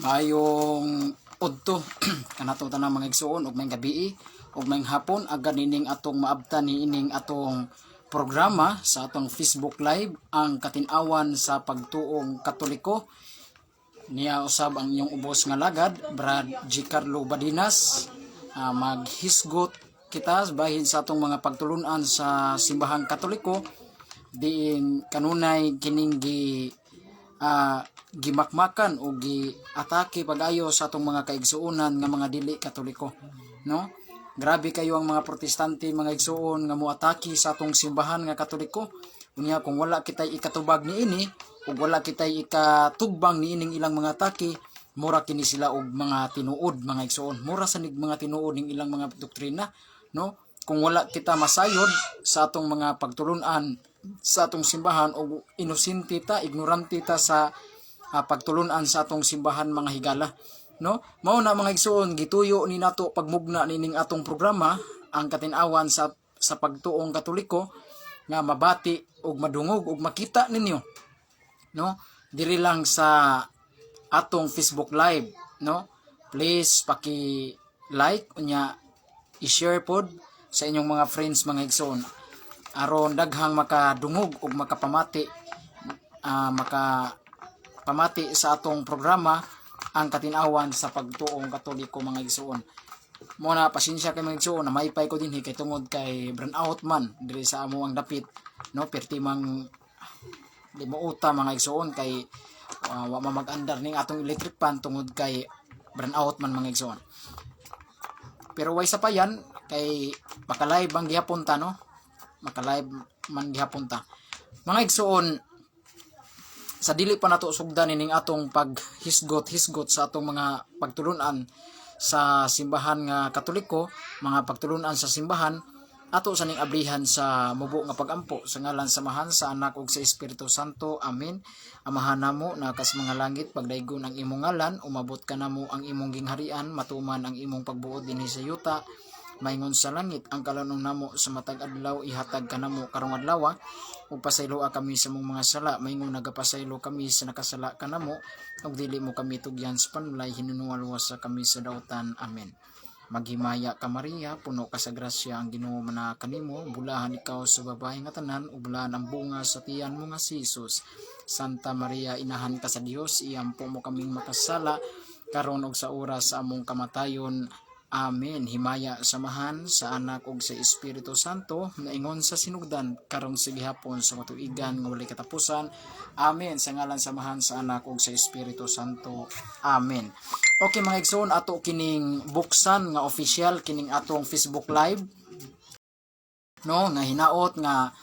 Mayong udto kanato tanang mga igsoon ug may gabi ug may hapon aga nining atong maabtan niining atong programa sa atong Facebook Live ang katinawan sa pagtuong Katoliko. Niya usab ang inyong ubos nga lagad Brad G. Carlo Badinas. Maghisgot kita bahin sa atong mga pagtulunan sa simbahang Katoliko diin kanunay kining gimakmakan o giatake pag-ayo sa atong mga kaigsuonan nga mga dili Katoliko, no? Grabe kayo ang mga protestante, mga igsuon nga moatake sa atong simbahan nga Katoliko. Unya kung wala kitay ikatubag niini ug wala kitay ikatugbang niining ilang mga atake, mura kini sila og mga tinuod, mga igsuon. Mura sa mga tinuod ning ilang mga doktrina, no? Kung wala kita masayod sa atong mga pagtulunan sa atong simbahan o inosente ta, ignorante ta sa pagtulunan sa atong simbahan mga higala, no? Mao na mga igsoon gituyo ni nato pagmugna nining atong programa ang katinawan sa pagtuong Katoliko nga mabati og madungog og makita ninyo, no? Diri lang sa atong Facebook Live, no? Please paki-like unya i-share pod sa inyong mga friends, mga igsoon, aron daghang makadungog ug makapamati makapamati sa atong programa ang katinawan sa pagtuong Katoliko, mga igsoon. Mo na pasensya kay mga igsoon na maipay ko dinhi kay tungod kay burnout man diri sa amo ang dapit, no? Perti mang di mo uta, mga igsoon, kay wa mag-andar ning atong electric fan tungod kay burnout man, mga igsoon. Pero way sa pa yan kay maka-live ang gihapon ta, no? Maka-live man gihapon ta. Mga igsoon, sa dili pa nato sugdan ining atong paghisgot sa atong mga pagtulunan sa simbahan nga Katoliko, mga pagtulunan sa simbahan, ato sa ning ablihan sa mubo nga pagampo sa ngalan samahan sa Anak ug sa Espiritu Santo. Amen. Amahan namo na kas mga langit, pagdaygon ang imong ngalan, umabot ka namo ang imong gingharian, matuman ang imong pagbuot dinhi sa yuta. Maingon sa langit ang kalanong namo sa matag adlaw, ihatag ka namo karong adlaw, ug pasayloa kami sa mong mga sala, maingon nagapasaylo kami sa nakasala kanamo, ug dili mo kami tugyan sa panulay, hinunuwalwas sa kami sa dautan. Amen. Maghimaya ka Maria, puno ka sa grasya, ang Ginoo man kanimo, bulahan ikaw sa babae nga tanan, ug bulahan ang bunga sa tiyan mo nga si Jesus. Santa Maria, inahan ka sa Dios, iampo mo kaming makasala karon ug sa oras sa among kamatayon. Amen. Himaya samahan sa Anak ug sa Espiritu Santo, naingon sa sinugdan karon sa gihapon sa matuigan nga walay katapusan. Amen. Sa ngalan samahan sa Anak ug sa Espiritu Santo. Amen. Okay, mga igsoon, ato kining buksan nga official kining atong Facebook Live, no? Nga hinaot nga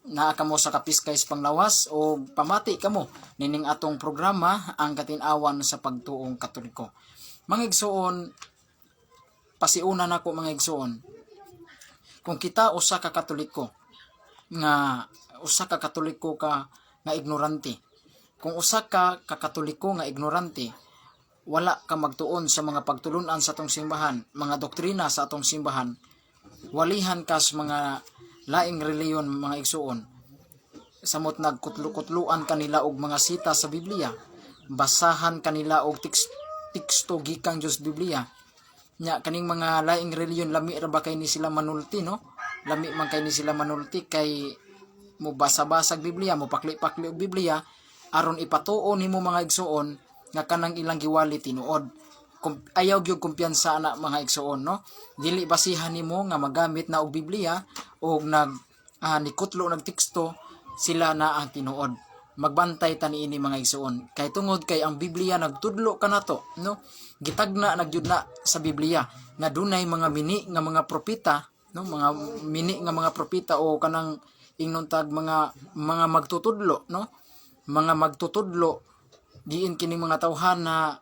naa kamo sa Kapiskays Panglawas o pamati kamo nining atong programa ang katinawan sa pagtuong Katoliko. Mga igsoon, pasiuna nako, mga igsoon, kung kita usa ka Katoliko nga ignorante, kung usa ka Katoliko nga ignorante, wala ka magtuon sa mga pagtulunan sa atong simbahan, mga doktrina sa atong simbahan, walihan ka sa mga laing reliyon, mga igsoon, samot nagkutlu-kutluan kanila og mga sita sa Biblia, basahan kanila og teksto gikang Dios Biblia. Nya kaning mga laing reliyon lami ra ba kay ni sila manulti, no? Lami man kay ni sila manulti kay mo basa-basag Biblia, mo pakli-pakli og Biblia aron ipatuo nimo, mga igsoon, nga kanang ilang giwali tinuod. Ayaw gyud kumpiyansa na, mga igsoon, no? Dili basihan nimo nga magamit na og Biblia og nikutlo nag teksto sila na ang tinuod. Magbantay ta niini, mga igsoon, kay tungod kay ang Biblia nagtudlo kanato, no? Gitagna nagyud na sa Biblia nga dunay mga mini nga mga propeta, no? Mga mini nga mga propeta o kanang ingnon tag mga magtutudlo, no? Mga magtutudlo diin kining mga tawhan na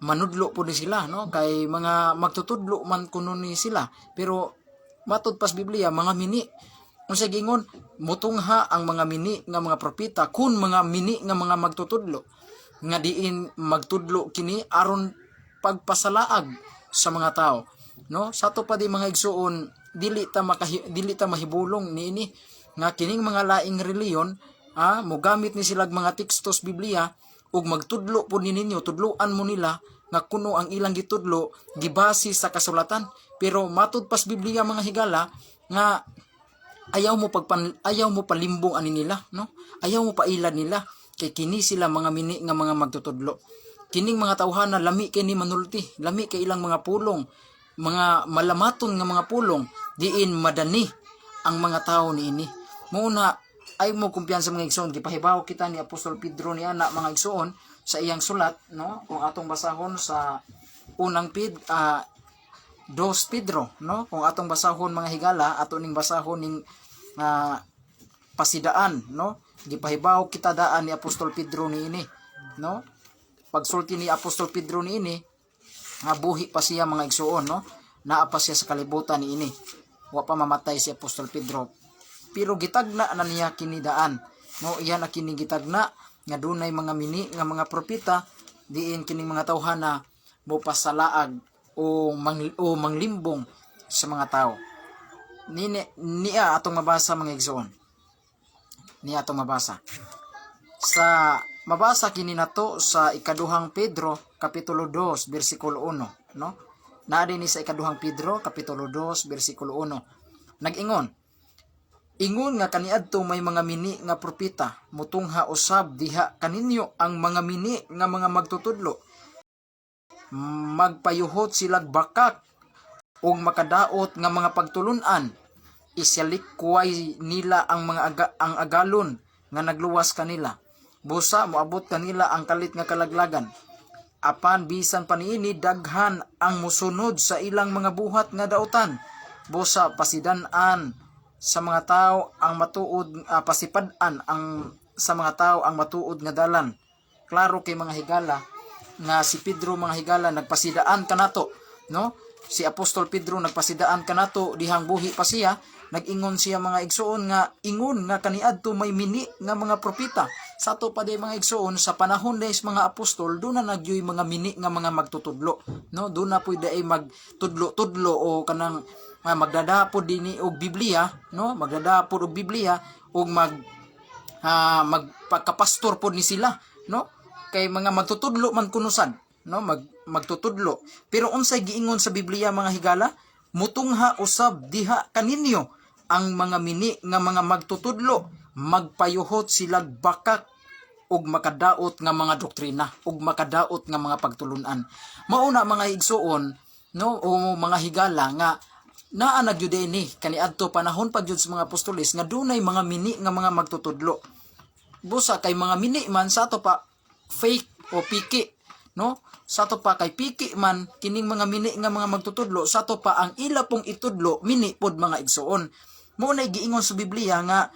manudlo po ni sila, no? Kay mga magtutudlo man kuno ni sila, pero matud pas Biblia mga mini. Unsa gingon, mutungha ang mga mini nga mga propeta kun mga mini nga mga magtutudlo nga diin magtudlo kini aron pagpasalaag sa mga tao, no? Sato pa di, mga igsuon, dili ta mahibulong niini nga kining mga laing reliyon mogamit ni sila mga tekstos Biblia ug magtudlo po ninyo, tudloan mo nila nga kuno ang ilang gitudlo gibase sa kasulatan. Pero matud pas Biblia mga higala nga ayaw mo palimbong ani nila, no? Ayaw mo pailad nila kay kini sila mga mini nga mga magtutudlo. Kining mga tawhana lami kay ni manulti, lami kay ilang mga pulong, mga malamaton nga mga pulong, diin madani ang mga tao niini. Muna ay mo kumpiyansa mga igsoon, gipahibaw kita ni Apostol Pedro ni ana mga igsoon sa iyang sulat, no? Kung atong basahon sa unang 2 Pedro, no? Kung atong basahon mga higala, ato ning basahon ning pasidaan, no? Gipahibaw kita daan ni Apostol Pedro niini, no? Pagsulti ni Apostol Pedro niini, nga buhi pa siya mga igsoon, no? Naa pa siya sa kalibutan niini. Wa pa mamatay si Apostol Pedro. Pero gitagna na niya kini daan, no? Iyan na kini gitagna nga dunay mga mini nga mga propeta diin kining mga tawhana mo pasalaag o manglimbong sa mga tao. Niya atong mabasa mga igsoon. Niya atong mabasa. Sa mabasa kini nato sa ikaduhang Pedro kapitulo 2 bersikulo 1, no? Naa dinhi sa ikaduhang Pedro kapitulo 2 bersikulo 1. Nag-ingon, ingon nga kaniadto may mga mini nga propeta, mutungha usab diha kaninyo ang mga mini nga mga magtutudlo. Magpayuhot silag bakak ug makadaot nga mga pagtulunan. Isalikway nila ang mga ang agalon nga nagluwas kanila. Busa moabot kanila ang kalit nga kalaglagan. Apan bisan pa niini daghan ang musunod sa ilang mga buhat nga daotan. Busa pasidan-an sa mga tao ang matuod, pasipad-an ang sa mga tao ang matuod nga dalan. Klaro kay mga higala nga si Pedro mga higala nagpasidaan kanato, no? Si Apostol Pedro nagpasidaan kanato dihang buhi pa siya, nag-ingon siya mga igsoon nga ingon nga kaniadto may mini nga mga propeta. Sa to pa di mga igsoon sa panahon des mga apostol do na nagyoy mga mini nga mga magtutudlo, no? Do na puy ay magtudlo-tudlo o kanang magdadapod dinhi og Biblia, no? Magdadapod og Biblia ug magpakapastor pod ni sila, no? Kay mga magtutudlo man kunusan, no? Magtutudlo. Pero unsay giingon sa Biblia mga higala? Mutungha usab diha kaninyo ang mga mini nga mga magtutudlo, magpayuhot silag bakak ug makadaot nga mga doktrina ug makadaot nga mga pagtulunan. Mauna mga igsoon, no? O mga higala nga naa nagyud ni kaniadto panahon pa jud sa mga apostoles nga dunay mga mini nga mga magtutudlo. Busa kay mga mini man sa ato pa fake o piki, no? Sa to pa kay piki man kining mga mini nga mga magtutudlo, sa to pa ang ila pong itudlo mini pod mga igsoon. Mo na giingon sa Biblia nga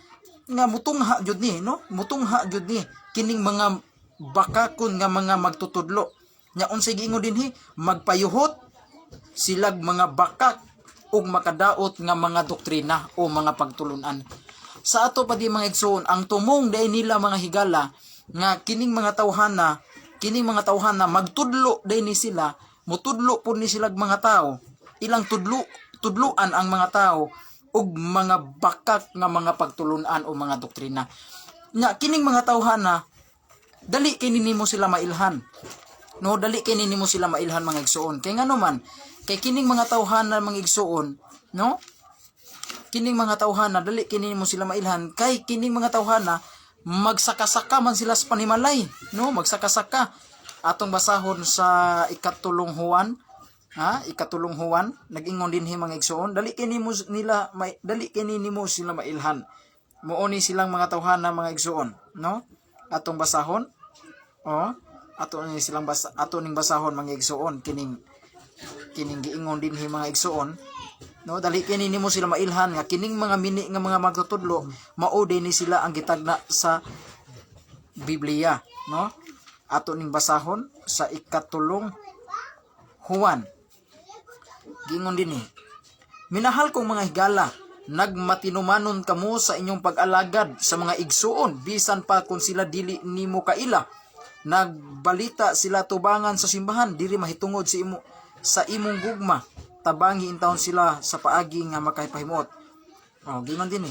mutungha jud ni, no? Mutungha jud ni kining mga bakakon nga mga magtutudlo. Nya unsay giingon dinhi? Magpayuhot silag mga bakak ug makadaot nga mga doktrina o mga pagtulunan. Sa ato pa di mga igsoon, ang tumong day nila mga higala nga kining mga tawhana magtudlo day ni sila, mutudlo po ni sila mga tao, ilang tudluan ang mga tao ug mga bakak nga mga pagtulunan o mga doktrina. Nya kining mga tawhana dali kay nimo sila mailhan. No, dali kay nimo sila mailhan mga igsoon. Kay ngano man, kay kining mga tawhana mga igsoon, no? Kining mga tawhana dali kay nimo sila mailhan kay kining mga tawhana magsaka-saka man sila sa panimalay, no? Magsaka-saka. Atong basahon sa ikatulong Juan, ikatulong Juan, nag-ingon dinhi mga igsoon, dali kay nimo sila mailhan. Muoni silang mga tawhana mga igsoon, no? Atong basahon, ato ning basahon mga igsoon kining giingon dinhi mga igsoon, no? Dali kay nimo sila mailhan nga kining mga mini nga mga magtutudlo mao ni sila ang gitagna sa Biblia, no? Ato ning basahon sa ikatulong Juan. Giingon dinhi, minahal kong mga higala, nagmatinumanon kamo sa inyong pag-alagad sa mga igsoon bisan pa kung sila dili nimo kaila. Nagbalita sila tubangan sa simbahan diri mahitungod sa imong gugma. Tabangi intawon sila sa paagi nga makahipahimuot. Gingon din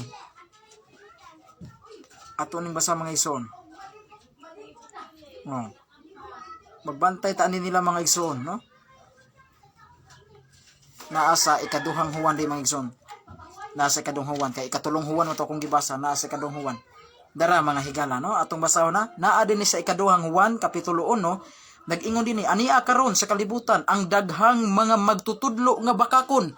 Ato ning basa mga ison. Oh. Magbantay tani nila mga igsoon, no? Naasa ikaduhang Huwan di mga igsoon. Nasa ikaduhang Huwan kay ikatulong Huwan mo to kung gibasa nasa ikaduhang Huwan. Dara mga higala, no? Atong basahon na. Naa din ni sa ikaduhang Huwan kapitulo 1, nag-ingon din ni ania karon sa kalibutan ang daghang mga magtutudlo nga bakakon.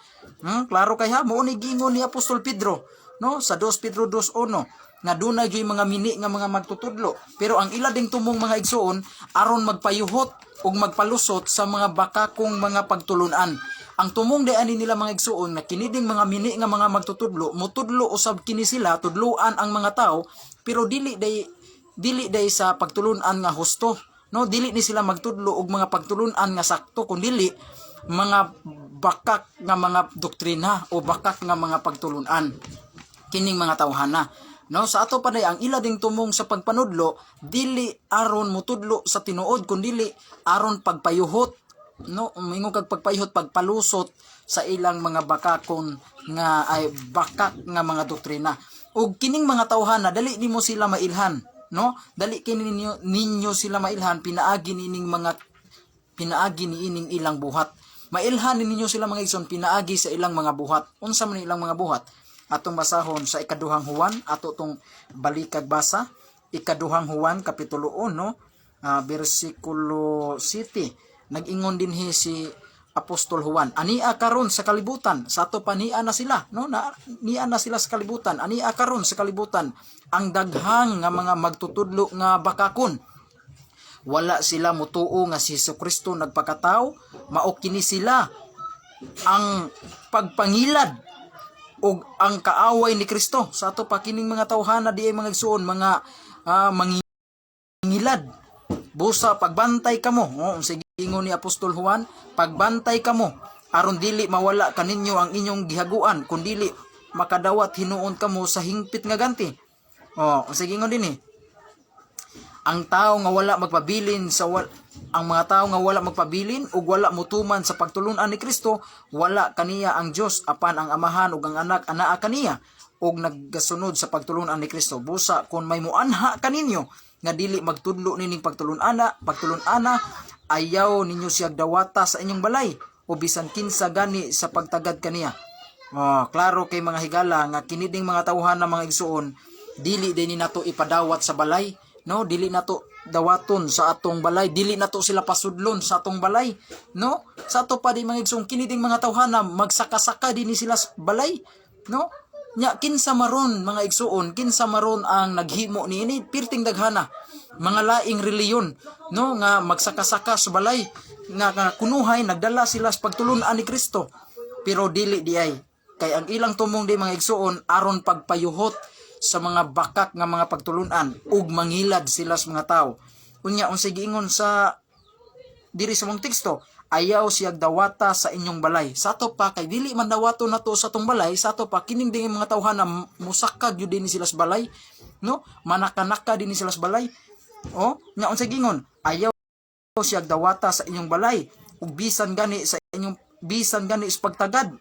Klaro kay ha, mao ni giingon ni Apostol Pedro, no? Sa 2 Pedro 2:1 nga dunay gyud mga mini nga mga magtutudlo. Pero ang ila ding tumong mga igsoon aron magpayuhot ug magpalusot sa mga bakakong mga pagtulunan. Ang tumong ani nila mga igsoon na kini ding mga mini nga mga magtutudlo, mutudlo usab kini sila tudloan ang mga tao, pero dili day sa pagtulunan nga husto. No, dili ni sila magtudlo og mga pagtulunan nga sakto, kun dili mga bakak nga mga doktrina o bakak nga mga pagtulunan kining mga tawhana. No, sa ato pa day ang ila ding tumong sa pagpanudlo dili aron mutudlo sa tinuod kun dili aron pagpayuhot, no, mingon kag pagpayuhot pagpalusot sa ilang mga bakakon nga ay bakak nga mga doktrina. Ug kining mga tawhana dali nimo sila mailhan, no? Dali kini ninyo sila mailhan pinaagi niining ilang buhat. Mailhan ninyo sila mga igsoon pinaagi sa ilang mga buhat. Unsa man ilang mga buhat? Atong basahon sa ikaduhang Huwan, ato tong balikag basa, ikaduhang Huwan kapitulo 1, bersikulo 7. Nag-ingon dinhi si Apostol Juan, ania karon sa kalibutan, sa ato pa nia na sila, no? Nia na sila sa kalibutan, ania karon sa kalibutan ang daghang nga mga magtutudlo nga bakakon. Wala sila mutuo nga si Jesucristo nagpakatao, mao kini sila ang pagpangilad ug ang kaaway ni Kristo. Sa ato pa kining mga tawhana di ay mga igsoon, mga mangilad. Busa pagbantay kamo, sige ingon ni Apostol Juan, pagbantay kamo aron dili mawala kaninyo ang inyong gihaguan, kun dili makadawat hinuon kamo sa hingpit nga ganti. Sige ingon din ang tao nga wala magpabilin ang mga tao nga wala magpabilin ug wala mutuman sa pagtulunan ni Kristo, wala kaniya ang Dios, apan ang amahan ug ang anak anaa kaniya ug naggasunod sa pagtulunan ni Kristo. Busa kun may muanha kaninyo nga dili magtudlo nining pagtulunana, ayaw ninyo siya dawata sa inyong balay o bisan kinsa gani sa pagtagad kaniya. Klaro kay mga higala nga kini ding mga tawhan na mga igsuon dili din nato ipadawat sa balay, no? Dili nato dawaton sa atong balay, dili nato sila pasudlon sa atong balay, no? Sa ato pa di mga igsuon kini ding mga tawhan na magsaka-saka din sila sa balay, no? Nya kinsa maron mga igsuon, kinsa maron ang naghimo niini pirting daghana mga laing reliyon, no, nga magsaka-saka sa balay nga kunuhay nagdala sila sa pagtulunan ni Kristo, pero dili diay kay ang ilang tumong di mga igsuon aron pagpayuhot sa mga bakak nga mga pagtulunan ug mangilad sila sa mga tao. Unya unsay giingon sa diri sa mong teksto, ayaw siya dawata sa inyong balay. Sa ato pa kay dili man dawato nato sa atong balay, sa ato pa kining ding mga tawhan na musakag gyud din sila sa balay, no? Manaka-naka din sila sa balay. Nya unsay gingon, ayaw siya dawata sa inyong balay ug bisan gani sa pagtagad,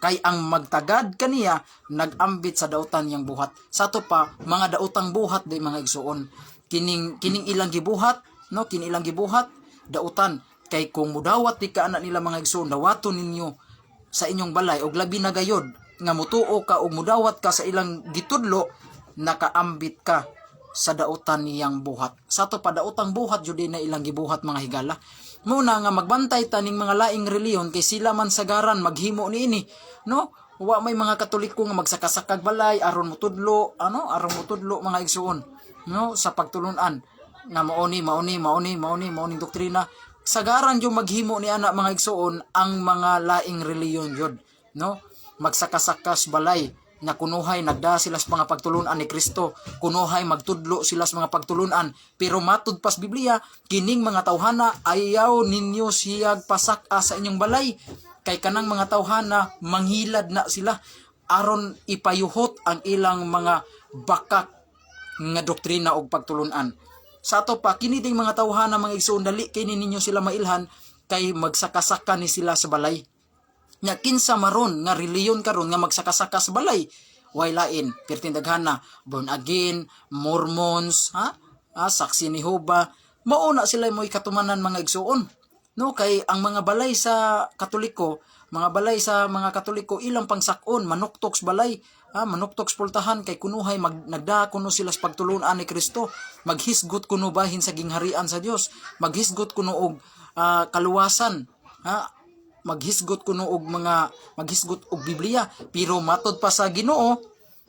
kay ang magtagad kaniya nagambit sa dautan yang buhat. Sa ato pa mga dautang buhat di mga igsuon, kining ilang gibuhat, no? Kining ilang gibuhat dautan. Kay kung mudawat di ka anak nila mga igsoon, dawaton ninyo sa inyong balay og labi na gayod nga mutuo ka og mudawat ka sa ilang gitudlo, nakaambit ka sa dautan niyang buhat. Sa to pa dautang buhat jud na ilang gibuhat mga higala. Muna nga magbantay taning mga laing reliyon kay sila man sagaran maghimo niini, no? Wa may mga Katoliko nga magsakasakag balay aron mutudlo, mga igsoon, no, sa pagtulunan nga mauni doktrina. Sagaran yung maghimo ni anak mga igsoon ang mga laing reliyon yun, no? Magsakasakas balay na kunuhay nagda sila sa mga pagtulunan ni Kristo, kunuhay magtudlo sila sa mga pagtulunan, pero matud pas Biblia kining mga tawhana ayaw ninyo siyag pasaka sa inyong balay, kay kanang mga tawhana manghilad na sila aron ipayuhot ang ilang mga bakak nga doktrina og pagtulunan. Sa ato pa kini ding mga tawhana mga igsoon dali kay ninyo sila mailhan kay magsakasaka ni sila sa balay. Nya kinsa maron nga reliyon karon nga magsakasaka sa balay, way lain perting daghana born again, Mormons, Saksi ni Jehova, mauna sila mo'y katumanan mga igsuon. No, kay ang mga balay sa Katoliko, mga Katoliko ilang pangsakon, manuktok sa balay, manuktok sa pultahan kay kunuhay nagda kuno sila sa pagtulunan ni Kristo, maghisgot kuno bahin sa gingharian sa Dios, maghisgot kuno og kaluwasan, maghisgot kuno og maghisgot og Biblia, pero matud pa sa Ginoo,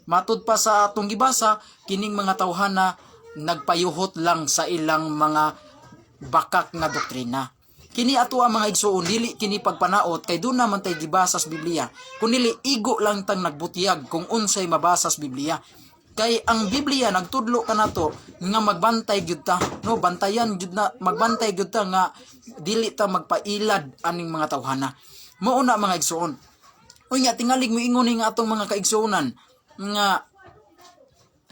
matud pa sa atong gibasa, kining mga tawhana nagpayuhot lang sa ilang mga bakak nga doktrina. Kini ato ang mga igsuon, dili kini pagpanaot kay doon naman tay gibasa sa Biblia. Kunili igo lang tang nagbutiyag kung unsay mabasa sa Biblia. Kay ang Biblia nagtudlo kanato nga magbantay gyud ta, no, bantayan gyud na, magbantay gyud ta nga dili ta magpailad aning mga tawhana. Mao na mga igsuon. Uy nga tingalig moingon nga atong mga kaigsuonan nga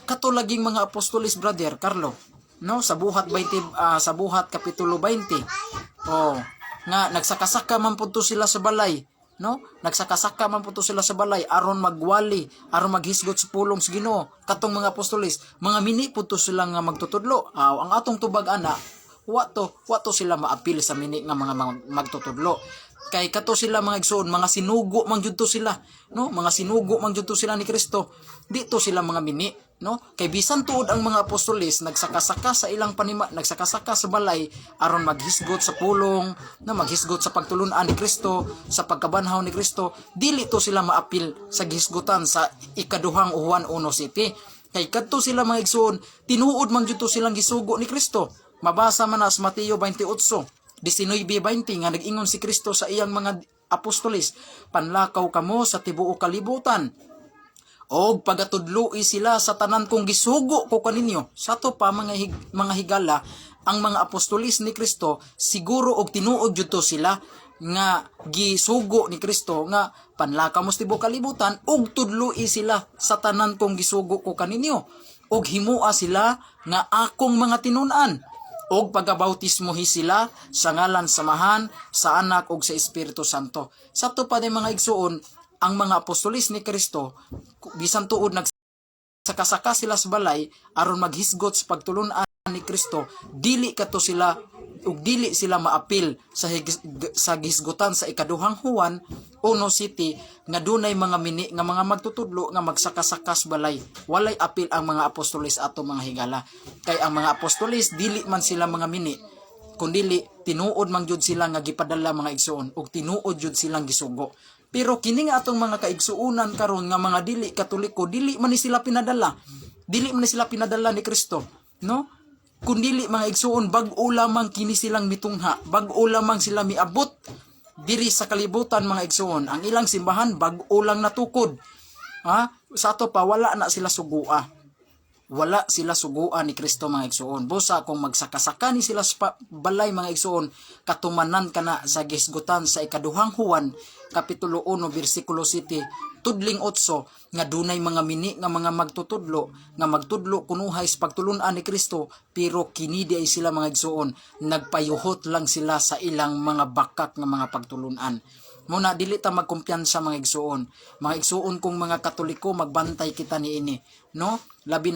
katulaging mga apostolis, brother Carlo, no, sa buhat 20, sa buhat kapitulo 20. Nga nagsakasaka man punto sila sa balay, no? Nagsakasaka man punto sila sa balay aron magwali, aron maghisgot sa pulong sa Ginoo. Katong mga apostolis, mga mini punto sila nga magtutudlo. Ang atong tubag ana, wato sila maapil sa mini nga mga magtutudlo. Kay kato sila mga igsoon, mga sinugo man jud to sila, no? Mga sinugo man jud to sila ni Kristo. Dito sila mga mini, no? Kay bisan tuod ang mga apostolis nagsakasaka sa ilang panima, nagsakasaka sa balay aron maghisgot sa pulong, na maghisgot sa pagtulunan ni Kristo, sa pagkabanhaw ni Kristo, dili to sila maapil sa gisgutan sa ikaduhang Juan 1:7. Kay kadto sila mga igsoon, tinuod man jud to silang gisugo ni Kristo. Mabasa man na sa Mateo 28:19-20 nga nag-ingon si Kristo sa iyang mga apostolis, panlakaw kamo sa tibuok kalibutan, og pagatudloi sila sa tanan kong gisugo ko kaninyo. Sa to pa mga higala, ang mga apostolis ni Kristo siguro og tinuod jud to sila nga gisugo ni Kristo nga panlakaw mo sa tibuok kalibutan og tudloi sila sa tanan kong gisugo ko kaninyo, og himua sila nga akong mga tinun-an, og pagabautismohi sila sa ngalan samahan sa Anak ug sa Espiritu Santo. Sa to pa mga igsuon, ang mga apostolis ni Kristo bisan tuod nagsakasaka sila sa balay aron maghisgot sa pagtulunan ni Kristo, dili kato sila ug dili sila maapil sa gisgutan sa ikaduhang Juan 1:7 nga dunay mga mini nga mga magtutudlo nga magsakasakas balay. Walay apil ang mga apostolis ato mga higala. Kay ang mga apostolis dili man sila mga mini, kundili tinuod man jud sila nga gipadala mga igsuon ug tinuod jud silang gisugo. Pero kini nga atong mga kaigsuunan karon nga mga dili Katoliko, dili man ni sila pinadala. Dili man ni sila pinadala ni Kristo, no? Kundili mga igsuon, bag-o lamang kini silang mitungha, bag-o lamang sila miabot diri sa kalibutan mga igsuon. Ang ilang simbahan bag-o lang natukod. Sa ato pa wala na sila sugua. Wala sila suguan ni Kristo mga igsuon. Busa kung magsakasaka ni sila sa balay mga igsuon, katumanan kana sa gisgutan sa ikaduhang Juan kapitulo 1 bersikulo 7 tudling 8 nga dunay mga mini nga mga magtutudlo nga magtudlo kunuhay sa pagtulunan ni Kristo, pero kini di ay sila mga igsuon, nagpayuhot lang sila sa ilang mga bakak nga mga pagtulunan. Muna dili ta magkumpiyansa mga igsuon. Mga igsuon kung mga Katoliko, magbantay kita niini, no? Labi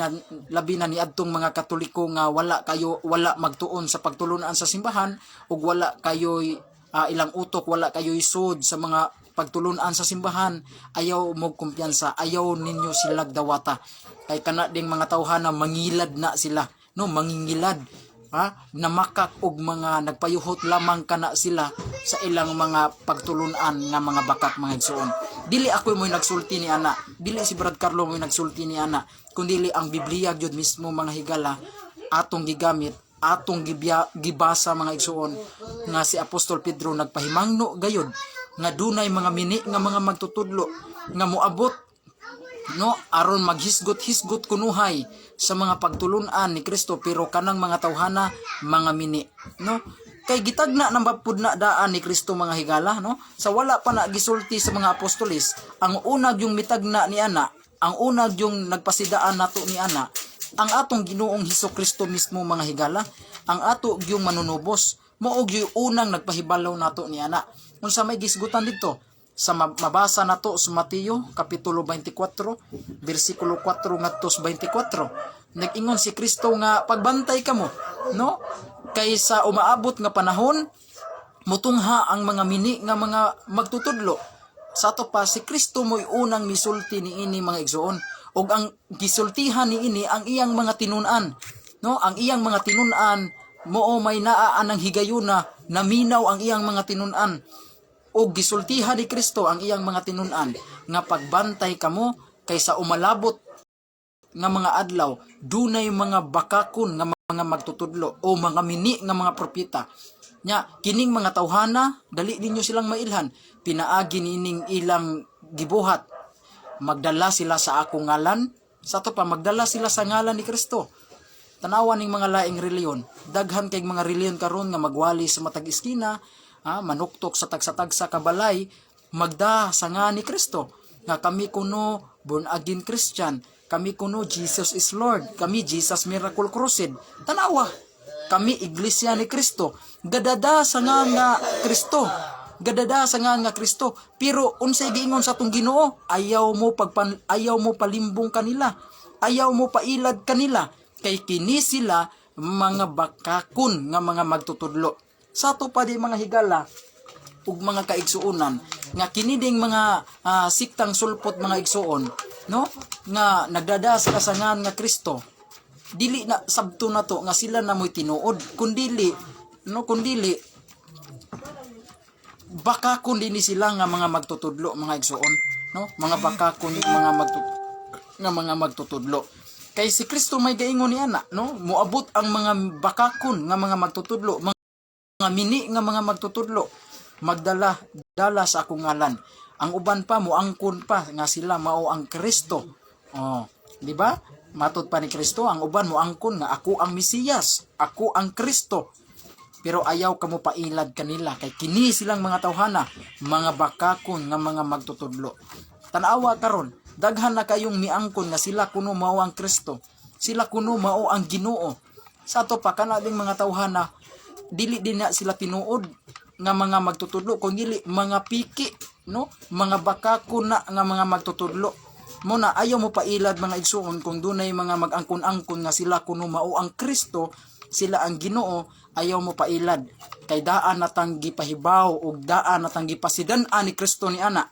na ni adtong mga Katoliko nga wala magtuon sa pagtulunan sa simbahan ug wala kayo ilang utok, wala kayo isud sa mga pagtulunan sa simbahan, ayaw mo kumpiyansa, ayaw ninyo sila dawata. Kay kana ding mga tawhana mangilad na sila, no? Mangingilad, namakak og mga nagpayuhot lamang kana sila sa ilang mga pagtulunan nga mga bakak mga igsuon. Dili ako mo'y nagsulti ni ana, dili si Brad Carlo mo'y nagsulti ni ana, kundi ang Biblia gyud mismo mga higala atong gigamit, atong gibasa mga igsuon, nga si Apostol Pedro nagpahimangno gayud nga dunay mga mini nga mga magtutudlo nga moabot, no, aron maghisgot-hisgot kunuhay sa mga pagtulunan ni Kristo, pero kanang mga tawhana mga mini, no? Kay gitagna nang bapud na daan ni Kristo mga higala, no? Sa wala pa na gisulti sa mga apostolis, ang unag yung mitagna ni ana, ang unag yung nagpasidaan nato ni ana, ang atong Ginoong Hesukristo mismo mga higala, ang ato yung manunubos, mao yung unang nagpahibalaw nato ni ana. Unsa may gisgutan dito sa mabasa nato sa Mateo kapitulo 24 bersikulo 4 ngadto 24, nag-ingon si Kristo nga pagbantay kamo, no? kaysa umaabot nga panahon mutungha ang mga mini nga mga magtutudlo. Sa ato pa si Kristo mo'y unang misulti niini mga igsoon, ug ang gisultihan niini ang iyang mga tinunan, no? Ang iyang mga tinunan mao may naa ang higayuna, naminaw ang iyang mga tinunan, ug gisultihan ni Kristo ang iyang mga tinunan nga pagbantay kamo kaysa umalabot nga mga adlaw dunay mga bakakon nga mga magtutudlo o mga mini nga mga propeta. Nya kining mga tawhana dali ninyo silang mailhan, pinaagi nining ilang gibuhat, magdala sila sa akong ngalan, sa to pa magdala sila sa ngalan ni Kristo. Tanawan ning mga laing reliyon, daghan kay mga reliyon karon nga magwali sa matag iskina, manuktok sa tagsa-tagsa kabalay, magda sa nga ni Kristo nga kami kuno born again Christian, kami kuno Jesus is Lord, kami Jesus Miracle Crusade. Tanawa, kami iglesia ni Kristo, gadada sa nga Kristo, gadada sa nga Kristo. Pero unsay giingon sa atong Ginoo, ayaw mo palimbong kanila, ayaw mo pailad kanila, kay kini sila mga bakakon nga mga magtutudlo. Sa to pa di mga higala ug mga kaigsuonan nga kini ding mga siktang sulpot mga igsuon, no, nga nagdada sa kasangan nga Kristo, dili na sabto na to nga sila na mo'y tinuod, kundili bakakon din sila nga mga magtutudlo mga igsuon, no, mga bakakon mga magtutudlo. Kay si Kristo may gaingon ni ana, no, moabot ang mga bakakon nga mga magtutudlo, mga mini nga mga magtutudlo, magdala sa akong ngalan. Ang uban pa moangkon pa nga sila mao ang Kristo. Di ba? Matud pa ni Kristo, ang uban moangkon nga ako ang Mesiyas, ako ang Kristo. Pero ayaw kamo pailad kanila kay kini silang mga tawhana, mga bakakon nga mga magtutudlo. Tanawa karon, daghan na kayong miangkon nga sila kuno mao ang Kristo, sila kuno mao ang Ginoo. Sa to pa kana ding mga tawhana, dili din na sila tinuod nga mga magtutudlo, kundi mga piki, no, mga bakakon na nga mga magtutudlo. Muna ayaw mo pailad mga igsuon kung dunay mga mag-angkon-angkon nga sila kuno mao ang Kristo, sila ang Ginoo, ayaw mo pailad kay daan natang gipahibaw ug daan natang gipasidan-an ni Kristo ni ana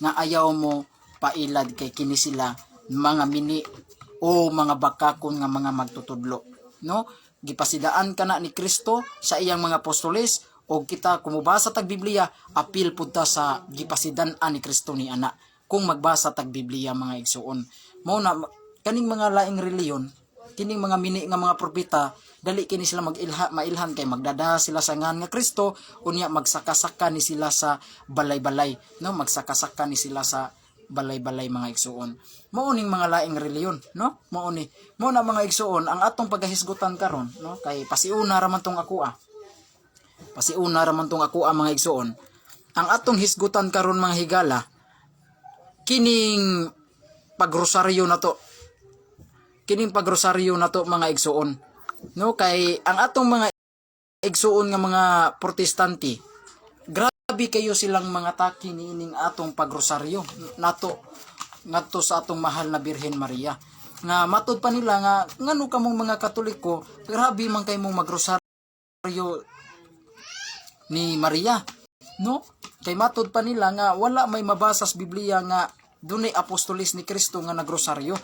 nga ayaw mo pailad kay kini sila mga mini o mga bakakon nga mga magtutudlo, no? Gipasidaan kana ni Kristo sa iyang mga apostoles, o kita kumubasa tag Biblia apil pud ta sa gipasidan-an ni Kristo ni ana kung magbasa tag Biblia mga igsuon. Mao na kaning mga laing reliyon, kining mga mini nga mga propeta, dali kini sila mailhan kay magdada sila sa ngan nga Kristo, unya magsakasaka ni sila sa balay-balay, no, magsakasaka ni sila sa balay-balay mga igsuon. Mao ning mga laing reliyon, no, mao na mga igsuon ang atong pagahisgutan karon, no, kay pasiuna ra man tong ako mga igsuon. Ang atong hisgutan karon mga higala, kining pagrosaryo na to mga igsuon, no, kay ang atong mga igsuon nga mga protestante, grabe kayo silang mga taki niining atong pagrosaryo nato ngadto sa atong mahal na Birhen Maria, nga matud pa nila nga ngano kamong mga Katoliko grabe man kay mong magrosaryo ni Maria, no, kay matud pa nila nga wala may mabasa sa Biblia nga dunay apostolis ni Kristo nga nagrosaryo.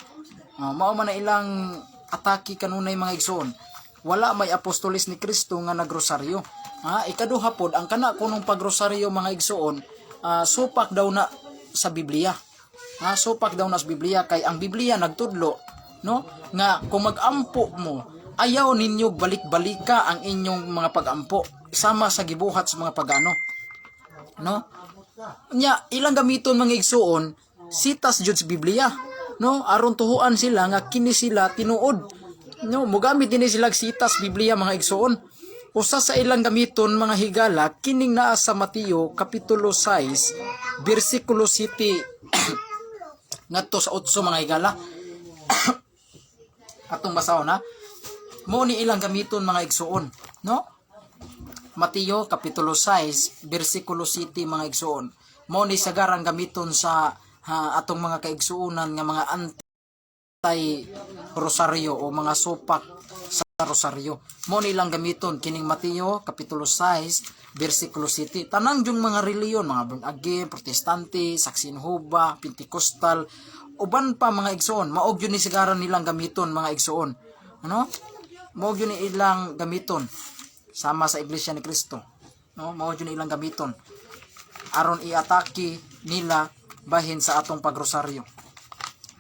Mao man na ilang atake kanunay mga igsoon, wala may apostolis ni Kristo nga nagrosaryo. Ikaduha pod ang kana kunong pagrosaryo mga igsoon, supak daw na sa Biblia. Supak daw na sa Biblia kay ang Biblia nagtudlo, no, nga kung mag-ampo mo, ayaw ninyo balik-balika ang inyong mga pag-ampo sama sa gibuhat sa mga pagano, no. Nya ilang gamiton mga igsoon, sitas jud sa Biblia, no, aron tuhuan sila nga kini sila tinuod, no, mogamit din sila sitas Biblia mga igsoon. Usa sa ilang gamiton mga higala kining naa sa Mateo kapitulo 6 bersikulo 7 ngadto sa 8 mga higala. Atong basahon na mo ni ilang gamiton mga igsoon, no, Mateo kapitulo 6 bersikulo 7 mga igsoon, mo ni sagarang gamiton sa atong mga kaigsuonan nga mga anti rosaryo o mga supak sa rosaryo. Mo nilang gamiton kining Mateo kapitulo 6 bersikulo 7. Tanang jung mga reliyon, mga born again, protestante, saksi Jehova, Pentecostal, uban pa mga igsoon, maog yun ni sigaran nilang gamiton mga igsoon. Ano? Maog yun ilang gamiton sama sa Iglesia ni Cristo. No, maog yun ilang gamiton aron iatake nila bahin sa atong pagrosaryo.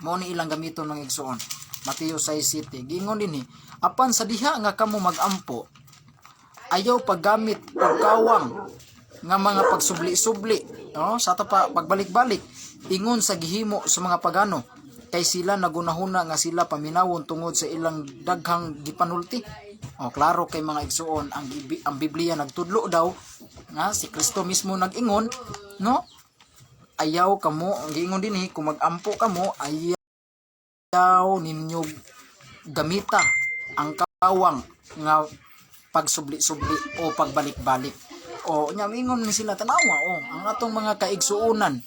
Mao ni ilang gamiton mga igsoon. Mateo 6:7. Gingon dinhi, apan sa diha nga kamo magampo, ayaw paggamit og kawang nga mga pagsubli-subli, no? Sa ato pa pagbalik-balik ingon sa gihimo sa mga pagano, kay sila nagunahuna nga sila paminawon tungod sa ilang daghang gipanulti. Klaro kay mga igsoon, ang Biblia nagtudlo daw nga si Kristo mismo nag-ingon, no? Ayaw kamo, ang giingon dinhi, kung magampo kamo, ayaw ninyo gamita ang kawang nga pagsubli-subli o pagbalik-balik. Nya mingon ni sila tanawa, ang atong mga kaigsuonan,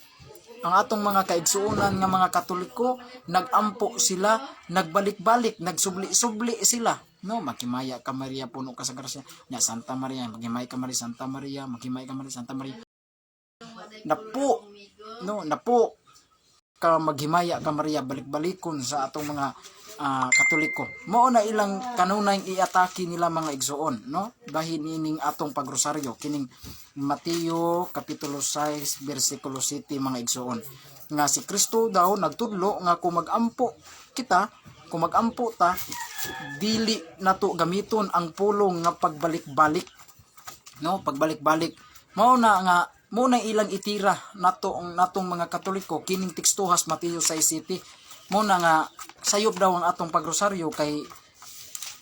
nga mga Katoliko, nagampo sila, nagbalik-balik, nagsubli-subli sila. No, makimaya ka Maria, puno ka sa grasya. Nya Santa Maria, magimay ka Maria, Santa Maria, magimay ka Maria, Santa Maria. Napo ka maghimaya ka Maria, balik-balikon sa atong mga Katoliko. Mao na ilang kanunay iatake nila mga igsoon, no? Bahin ining atong pagrosaryo kining Mateo kapitulo 6 bersikulo 7 mga igsoon. Nga si Kristo daw nagtudlo nga kung magampo ta, dili nato gamiton ang pulong nga pagbalik-balik, no? Pagbalik-balik. Mao na ilang itira natong mga Katoliko kining tekstuhas Mateo 6:7. Mo na nga sayop daw ang atong pagrosaryo kay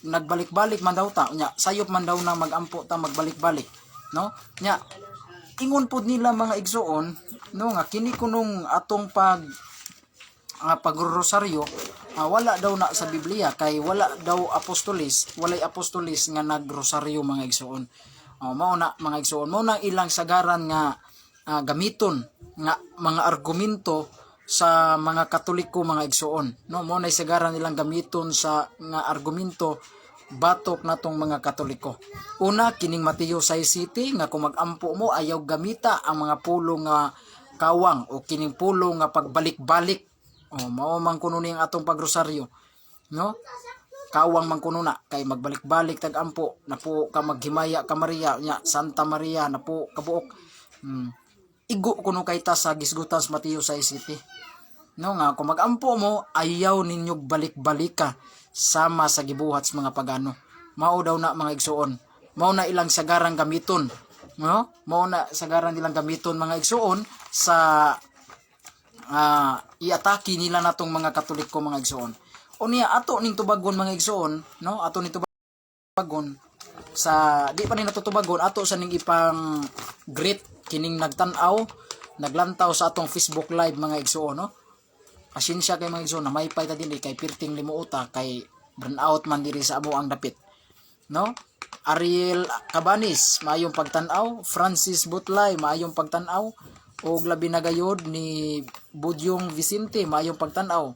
nagbalik-balik man daw ta, nya sayop man daw na magampo ta magbalik-balik, no? Nya ingon pud nila mga igsoon, no, nga kini kunong atong pagrosaryo wala daw na sa Biblia kay wala daw walay apostolis nga nagrosaryo mga igsoon. Mao na mga igsoon, mao na ilang sagaran nga gamiton nga mga argumento sa mga Katoliko mga igsoon, no? Mo na sagaran nilang gamiton sa nga argumento batok natong mga Katoliko. Una kining Mateo 6:7 nga kung magampo mo ayaw gamita ang mga pulong nga kawang o kining pulong nga pagbalik-balik. Mao man kuno ni ang atong pagrosaryo, no? Kawang man kuno na kay magbalik-balik tag-ampo, napo ka maghimaya ka Maria, nya Santa Maria napo kabuok. Igo kuno kay ta sa gisgutan sa Mateo 6:7. No nga kung magampo mo ayaw ninyo balik-balika sama sa gibuhat sa mga pagano. Mao daw na mga igsoon. Mao na ilang sagarang gamiton, no? Mao na sagaran nilang gamiton mga igsoon sa iatake nila natong mga Katoliko mga igsoon. Unya ato ning tubagon mga igsoon, no? Ato ning tubagon sa di pa ni natutubagon ato sa ning ipang greet kining naglantaw sa atong Facebook live mga igsoon, no? Pasensya kay mga igsoon na may pay ta dili kay pirting limuota kay burnout man diri sa amo ang dapit, no? Ariel Cabanis maayong pagtan-aw, Francis Butlay maayong pagtan-aw, og labi na gayod ni Budyong Vicente maayong pagtan-aw,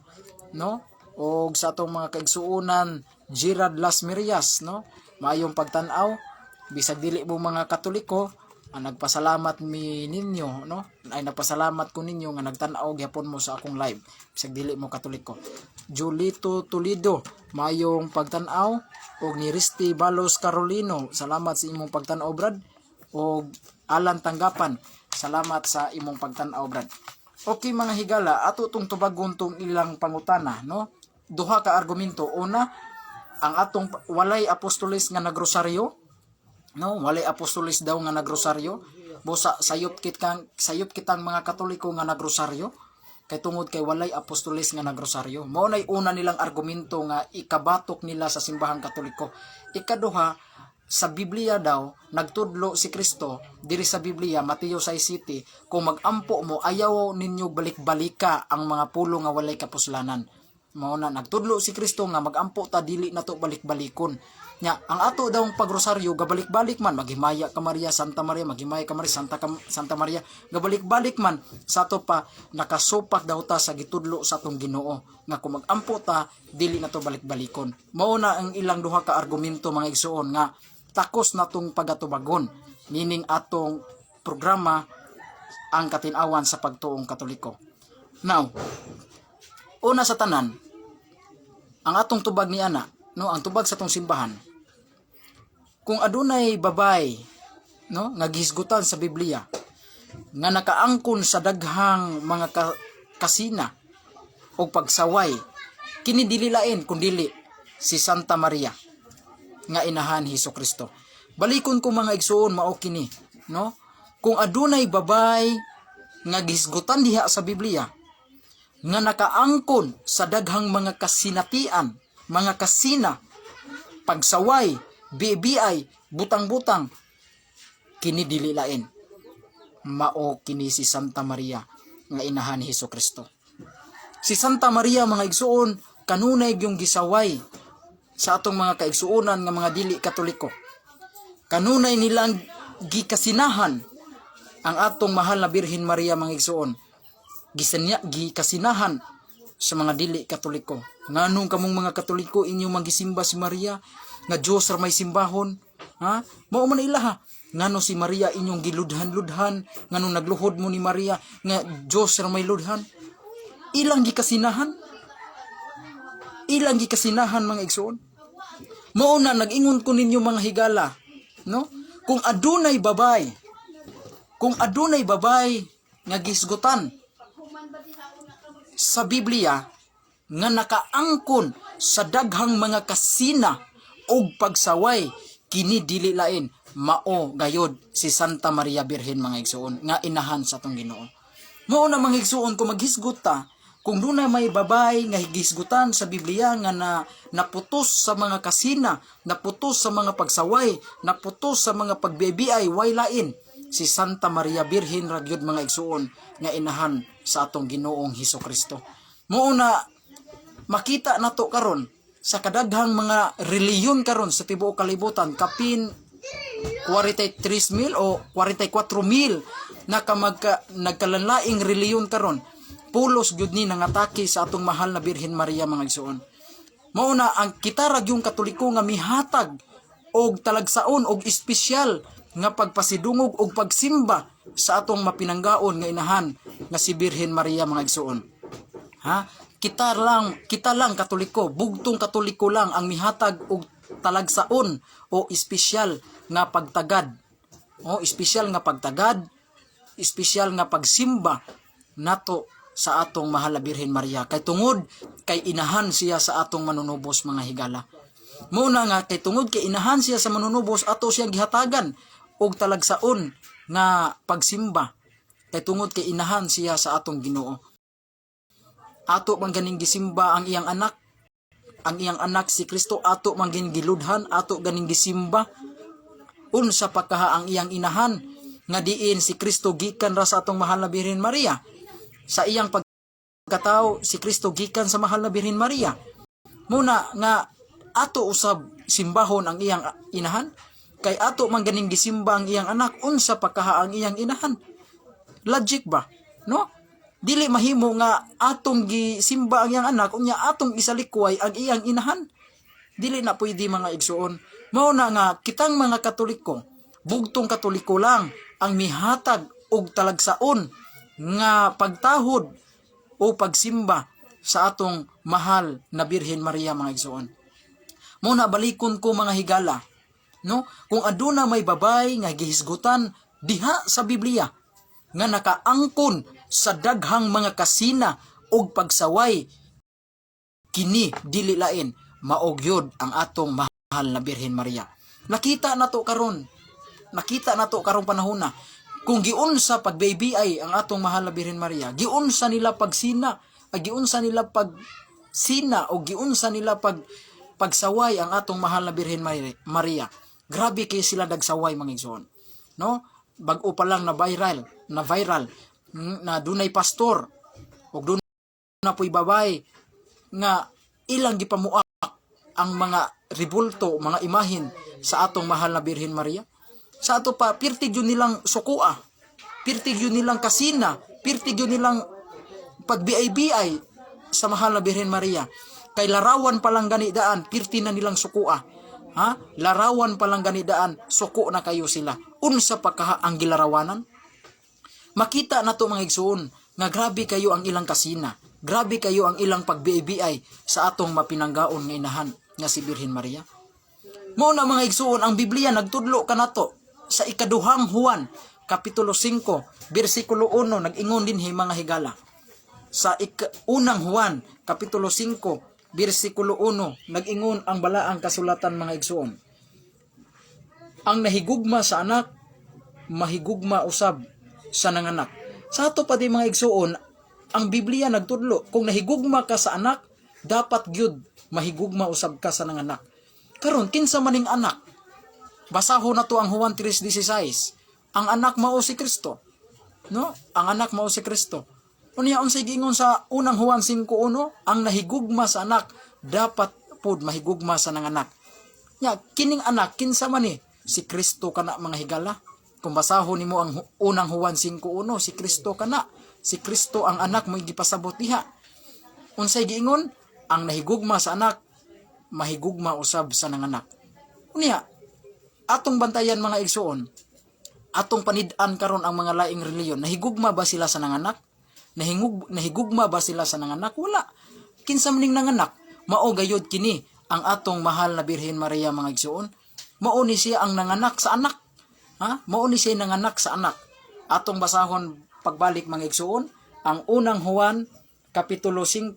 no? Og sa atong mga kaigsuonan Gerard Las Merias, no? Maayong pagtan-aw bisag dili mo mga Katoliko. Nagpasalamat mi ninyo, no? Ay nagpasalamat ko ninyo nga nagtan-aw gyapon mo sa akong live bisag dili mo Katoliko. Julito Toledo mayong pagtan-aw og ni Risty Balos Carolino, salamat sa imong pagtan-aw brad. Og Alan Tanggapan, salamat sa imong pagtan-aw brad. Okay mga higala, ato tong tubagon tong ilang pangutana, no? Duha ka argumento. Una, ang atong walay apostolis nga nagrosaryo, no? Walay apostolis daw nga nagrosaryo. Busa sayop kitang mga Katoliko nga nagrosaryo kay tungod kay walay apostolis nga nagrosaryo. Mao nay una nilang argumento nga ikabatok nila sa simbahang Katoliko. Ikaduha, sa Biblia daw nagtudlo si Kristo diri sa Biblia Mateo 6:7 kung magampo mo ayaw ninyo balik-balika ang mga pulo nga walay kapuslanan. Mao na nagtudlo si Kristo nga magampo ta dili nato balik-balikon, Nya ang ato daw pagrosaryo gabalik-balik man maghimaya ka Maria Santa Maria, maghimaya ka Maria Santa Maria, gabalik-balik man sa ato pa nakasupak daw ta sa gitudlo sa atong Ginoo nga kung magampo ta dili na to balik-balikon. Mao na ang ilang duha ka argumento mga igsuon nga takos natong pagatubagon, meaning atong programa ang katinawan sa pagtuong Katoliko. Now, una sa tanan, ang atong tubag ni ana, no, ang tubag sa atong simbahan, kung adunay babay, no, nga gihisgutan sa Biblia nga nakaangkon sa daghang mga kasina o pagsaway, kini dili lain kundi si Santa Maria nga inahan Hesukristo. Balikon ko mga igsuon mao kini, no, kung adunay babay nga gihisgutan diha sa Biblia nga nakaangkon sa daghang mga kasinatian, mga kasina, pagsaway, BBI, butang-butang, kini dili lain mao kini si Santa Maria nga inahan ni Hesukristo. Si Santa Maria mga igsuon kanunay yung gisaway sa atong mga kaigsuonan nga mga dili Katoliko. Kanunay nilang gikasinahan ang atong mahal na Birhen Maria mga igsuon. Gikasinahan sa mga dili Katoliko. Nganong kamong mga Katoliko inyo magisimba si Maria nga Dios ra may simbahon, ha? Mao man ilaha. Ngano si Maria inyong giludhan-ludhan, nganong nagluhod mo ni Maria nga Dios ra may ludhan. Ilang gikasinahan mga igsoon. Mao na nag-ingon ko ninyo mga higala, no? Kung adunay babay nga gisgutan sa Biblia nga nakaangkon sa daghang mga kasina og pagsaway, kini dili lain mao gayod si Santa Maria Birhen mga igsuon nga inahan sa atong Ginoo. Mao na mga igsuon kung maghisgot ta, kung dunay may babay nga higisgutan sa Biblia nga naputos sa mga kasina, naputos sa mga pagsaway, naputos sa mga pagbebiay, way lain si Santa Maria Birhen ra gyud mga igsuon nga inahan sa atong Ginoong Hesukristo. Mao na makita nato karon sa kadaghang mga reliyon karon sa tibuok kalibutan, kapin 43,000 o 44,000 nagkalanlaing reliyon karon, pulos gyud ni nangatake sa atong mahal na Birhen Maria mga igsuon. Mao na ang kita ra gyung Katoliko nga mihatag og talagsaon og espesyal nga pagpasidungog og pagsimba sa atong mapinanggaon nga inahan nga si Birhen Maria mga igsuon. Ha? Kita lang Katoliko, bugtong Katoliko lang ang mihatag og talagsaon o espesyal nga pagtagad. O espesyal nga pagtagad, espesyal nga pagsimba nato sa atong mahal na Birhen Maria. Kay tungod kay inahan siya sa atong manunubos mga higala. Muna nga kay tungod kay inahan siya sa manunubos, ato siyang gihatagan og talagsaon nga pagsimba. Kay tungod kay inahan siya sa atong Ginoo. Ato man ganing gisimba ang iyang anak. Ang iyang anak si Kristo ato man giludhan, ato ganing gisimba. Unsa pa kaha ang iyang inahan nga diin si Kristo gikan ra sa atong mahal na Birhen Maria. Sa iyang pagkatao si Kristo gikan sa mahal na Birhen Maria. Muna nga ato usab simbahon ang iyang inahan, kay ato man ganing gisimba ang iyang anak, unsa pa kaha ang iyang inahan. Logic ba? No? Dili mahimo nga atong gisimba ang iyang anak unya atong isalikway ang iyang inahan. Dili na pwede mga igsuon. Mao na nga kitang mga Katoliko, bugtong Katoliko lang ang mihatag og talagsaon nga pagtahod o pagsimba sa atong mahal na Birhen Maria mga igsuon. Mao na balikon ko mga higala, no? Kung aduna may babay nga gihisgutan diha sa Biblia nga nakaangkon sa daghang mga kasina og pagsaway, kini dili lain mao gyud ang atong mahal na Birhen Maria. Nakita nato karon panahon na kung giunsa pagbaybiay ang atong mahal na Birhen Maria, giunsa nila pagsina, giunsa nila pagsina o giunsa nila pagsaway ang atong mahal na Birhen Maria. Grabe kay sila dagsaway mga igsoon, no? Bag-o pa lang na viral na dunay pastor o dunay na puy babay nga ilang gipamuak ang mga ribulto, mga imahin sa atong mahal na Birhen Maria. Sa ato pa, pirtig yun nilang sukua, pirtig yun nilang kasina, pirtig yun nilang pagbiay-biay sa mahal na Birhen Maria. Kay larawan palang ganidaan, pirti na nilang sukua. Ha? Larawan palang ganidaan, suko na kayo sila. Unsa pa kaha ang gilarawanan? Makita na to mga igsoon, nga grabe kayo ang ilang kasina, grabe kayo ang ilang pagbiay-biay sa atong mapinanggaon nga inahan nga si Birhen Maria. Mao na mga igsoon, ang Biblia nagtudlo kanato sa ikaduhang Juan kapitulo 5 bersikulo 1 nag-ingon dinhi mga higala. Sa unang Juan kapitulo 5 bersikulo 1 nag-ingon ang balaang kasulatan mga igsoon. Ang nahigugma sa anak mahigugma usab sa nanganak. Sa ato pa di mga igsoon, ang Biblia nagtudlo, kung nahigugma ka sa anak, dapat gyud mahigugma usab ka sa nanganak. Karon kinsa maning anak? Basahon na to ang Juan 3:16. Ang anak mao si Kristo. No? Ang anak mao si Kristo. Unya unsay giingon sa unang Juan 5:1, ang nahigugma sa anak dapat pud mahigugma sa nanganak. Nya kining anak kinsa man ni? Si Kristo kana mga higala. Kung basahon nimo ang unang Juan 5:1, si Kristo kana. Si Kristo ang anak mo gipasabot diha. Unsay giingon? Ang nahigugma sa anak mahigugma usab sa nanganak. Unya, atong bantayan mga igsoon, atong panid-an karon ang mga laing reliyon, nahigugma ba sila sa nanganak? Nahigugma ba sila sa nanganak? Wala. Kinsa maning nanganak? Mao gayud kini ang atong mahal na Birhen Maria mga igsoon. Mao ni siya ang nanganak sa anak. Ha? Mao ni siya nanganak sa anak. Atong basahon pagbalik mga igsoon, ang unang Juan kapitulo 5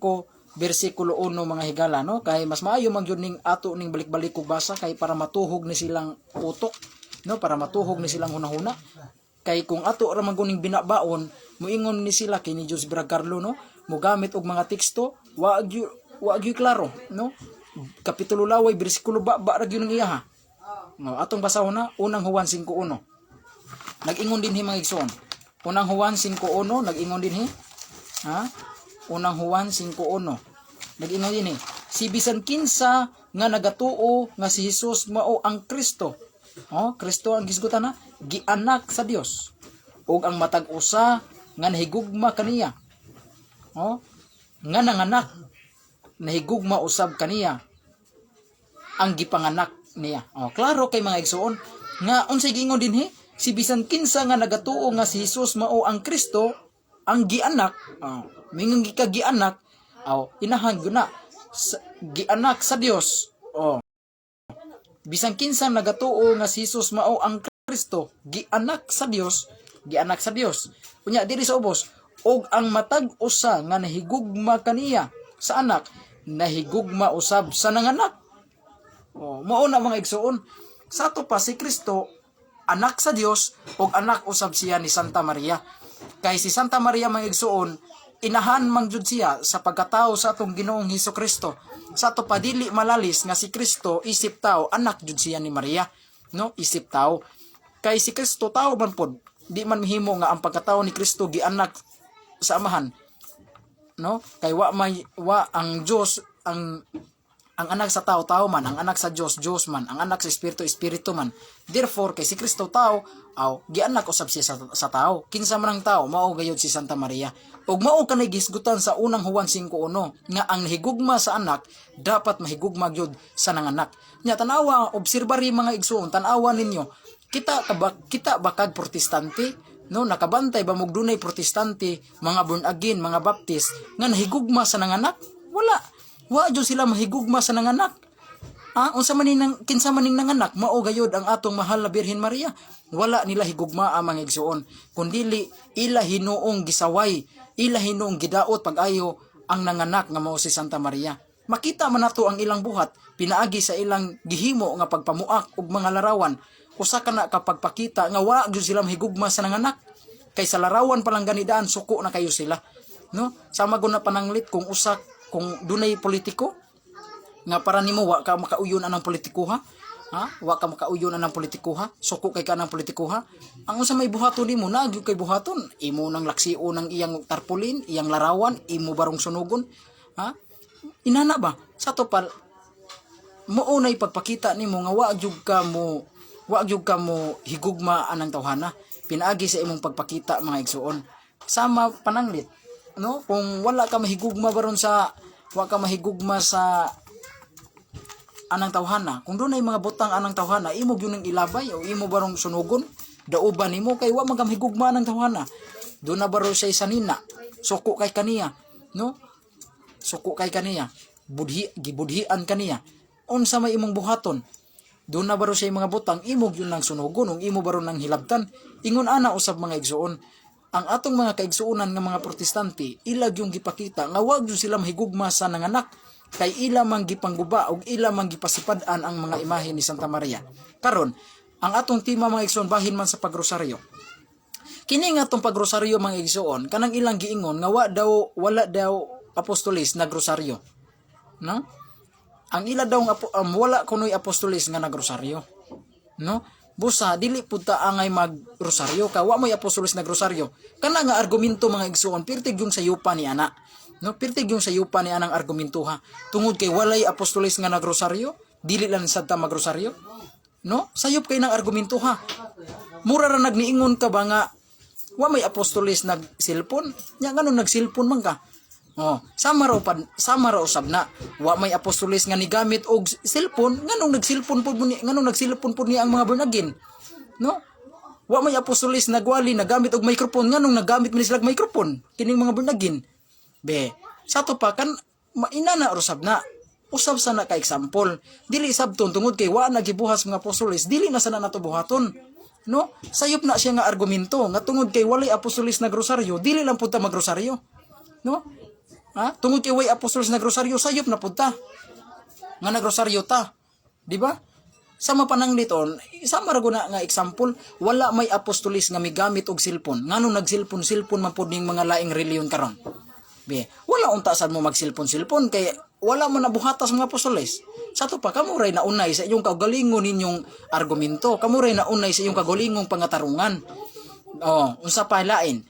bersikulo 1 mga higala, no? Kay mas maayo man gyud ning ato ning balik-balik kog basa kay para matuhog ni silang utok, no? Para matuhog ni silang hunahuna. Kay kung ato ra man guning binabaon, muingon ni sila kini Jose Bragarlo, no? Mogamit og mga teksto, wa gyud klaro, no? Kapitulo laway bersikulo ba ra gyud iya ha. No, atong basahon na unang Juan 5:1. Nag-ingon dinhi mga igsoon. Unang Juan 5:1 nag-ingon dinhi. Ha? Unang Juan 5:1. Nag-ingon dinhi. Si bisan kinsa nga nagatuo nga si Hesus mao ang Kristo. Oh, Kristo ang gisgutan na gianak sa Dios. Ug ang matag usa nga nahigugma kaniya. Oh, nga nanganak nahigugma usab kaniya ang gipanganak niya. Oh, klaro kay mga igsoon nga unsay giingon dinhi, si bisan kinsa nga nagatuo nga si Hesus mao ang Kristo, ang gianak, mingon gianak, inahan gyud na gianak sa Dios. Oh. Bisan kinsa nagatuo nga si Hesus mao ang Kristo, gianak sa Dios, gianak sa Dios. Unya diri sa ubos, og ang matag usa nga nahigugma kaniya sa anak, nahigugma usab sa nanganak. Oh, mao na mga igsoon, sa ato pa si Kristo anak sa Dios ug anak usab siya ni Santa Maria. Kay si Santa Maria mga igsoon, inahan man jud siya sa pagkatao sa atong Ginoong Hesukristo. Sa ato pa dili malalis nga si Kristo isip tao, anak jud siya ni Maria, no? Isip tao. Kay si Kristo tao man pod, di man mihimo nga ang pagkatao ni Kristo gianak sa amahan, no? Kay wa ang Dios ang anak sa tao man, ang anak sa Dios man, ang anak sa espiritu man. Therefore kay si Kristo tao, gianak usab siya sa tao. Kinsa man ang tao, mao gayud si Santa Maria. Ug mao kanay gisgutan sa unang Juan 5:1 nga ang nahigugma sa anak dapat mahigugma gyud sa nanganak. Nya tanawa, obserbari mga igsoon, tanawa ninyo, kita bakag protestante, no? Nakabantay ba mog dunay protestante, mga born again, mga baptist nga nahigugma sa nanganak? Wala. Wa jud sila mahigugma sa nanganak. Unsa man ning kinsa man ning nanganak, mao gayud ang atong mahal na Birhen Maria. Wala nila higugma ang mga igsoon, kundili ila hinuong gisaway, ila hinuong gidaot pag-ayo ang nanganak nga mao si Santa Maria. Makita man nato ang ilang buhat, pinaagi sa ilang gihimo nga pagpamuak og mga larawan. Usa kana kapag pakita nga wa jud sila mahigugma sa nanganak. Kay sa larawan palang ganidaan suko na kayo sila, no? Sama gud na pananglit kung dunay politiko nga para nimo wa ka makauyon anang politiko ha? Wa ka makauyon anang politiko ha? Suko kay kanang politiko ha? Ang unsa may buhaton nimo nagyud kay buhaton, imo nang laksio ng iyang tarpaulin, iyang larawan, imo barong sunugon, ha? Inana ba sa to pa mounay pagpakita nimo nga wa jud ka mo higugma anang tawhana pinaagi sa imong pagpakita mga igsuon. Sama pananglit, no? Kung wala ka mahigugma baron sa wa ka mahigugma sa anang tawhana, kung doon ay mga butang anang tawhana, imo gyud ning ilabay o imo barong sunugon, dauban nimo kay wa magamahigugma anang tawhana. Doon na baro siya sanina, suko kay kaniya, no? Suko kay kaniya, gibudhian kaniya. Unsa may imong buhaton? Doon na baro siya mga butang, imo gyud nang sunugon, ug imo baron nang hilabtan. Ingon ana usab mga igsuon, ang atong mga kaigsuonan nga mga protestante, ilag yung gipakita nga wag yun sila mahigugma sa nanganak, kay ila mang gipangguba ug ila mang gipasipadan ang mga imahe ni Santa Maria. Karon, ang atong tema mga igsuon bahin man sa pagrosaryo. Kini nga atong pagrosaryo mga igsuon, kanang ilang giingon nga wala daw apostolis nagrosaryo. No? Ang ila daw wala kunoy apostolis nga nagrosaryo. No? Busa dili pud ta angay magrosaryo ka wa may apostolis nagrosaryo. Kana nga argumento mga igsuon pirtig yung sayupa ni ana. No, pirtig yung sayupa ni anang argumento ha. Tungod kay walay apostolis nga nagrosaryo, dili lang sad ta magrosaryo. No? Sayop kay nang argumento ha. Mura ra nagniingon ka ba nga wa may apostolis nagsilpon? Nya ngano nagsilpon man ka? Oh, sama ra usab na wa may apostolis nga nigamit og cellphone nganong nagsilpon pud ni ang mga born again, no? Wa may apostolis nagwali nagamit og microphone nganong nagamit man sila og microphone kining mga born again. Be, sa to pa kan mainana usab na usab sana ka example dili sabton tungod kay wa nagibuhas mga apostolis dili na sana nato buhaton, no? Sayop na siya nga argumento nga tungod kay walay apostolis nagrosaryo dili lang pud ta magrosaryo, no? Ha? Tungod kay way apostolos nagrosaryo sayop na pud ta. Nga nagrosaryo ta. Di ba? Sama panangliton, sama ra guna nga example, wala may apostolis nga migamit og cellphone. Ngano nagsilpon man pud ning mga laing reliyon karon. Be, wala unta sad mo magsilpon kay wala man nabuhatas mga apostolis. Sa to pa kamo ray naunay sa inyong kagalingon ninyong argumento, kamo ray naunay sa inyong kagalingong pangatarungan. Oh, unsa pa lain?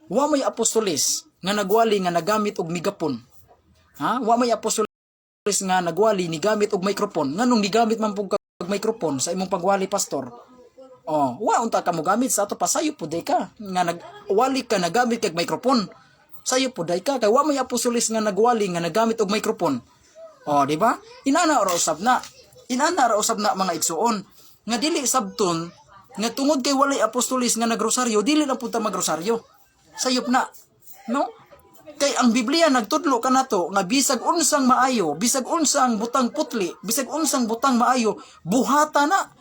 Wa may apostolis nga nagwali nga nagamit og megapon. Ha? Wa may apostolis nga nagwali ni gamit og microphone. Nganong nigamit man pug kag microphone sa imong pagwali pastor? Oh, wa unta ka mo gamit sa ato pasayo pud ka nga nagwali ka nagamit kag microphone. Sayo pud ka kay wa may apostolis nga nagwali nga nagamit og microphone. Oh, di ba? Inana ra usab na mga igsuon nga dili sabton nga tungod kay walay apostolis nga nagrosaryo dili na pud ta magrosaryo. Sayop na. No? Kay ang Biblia nagtudlo kanato nga bisag unsang maayo, bisag unsang butang putli, bisag unsang butang maayo, buhata na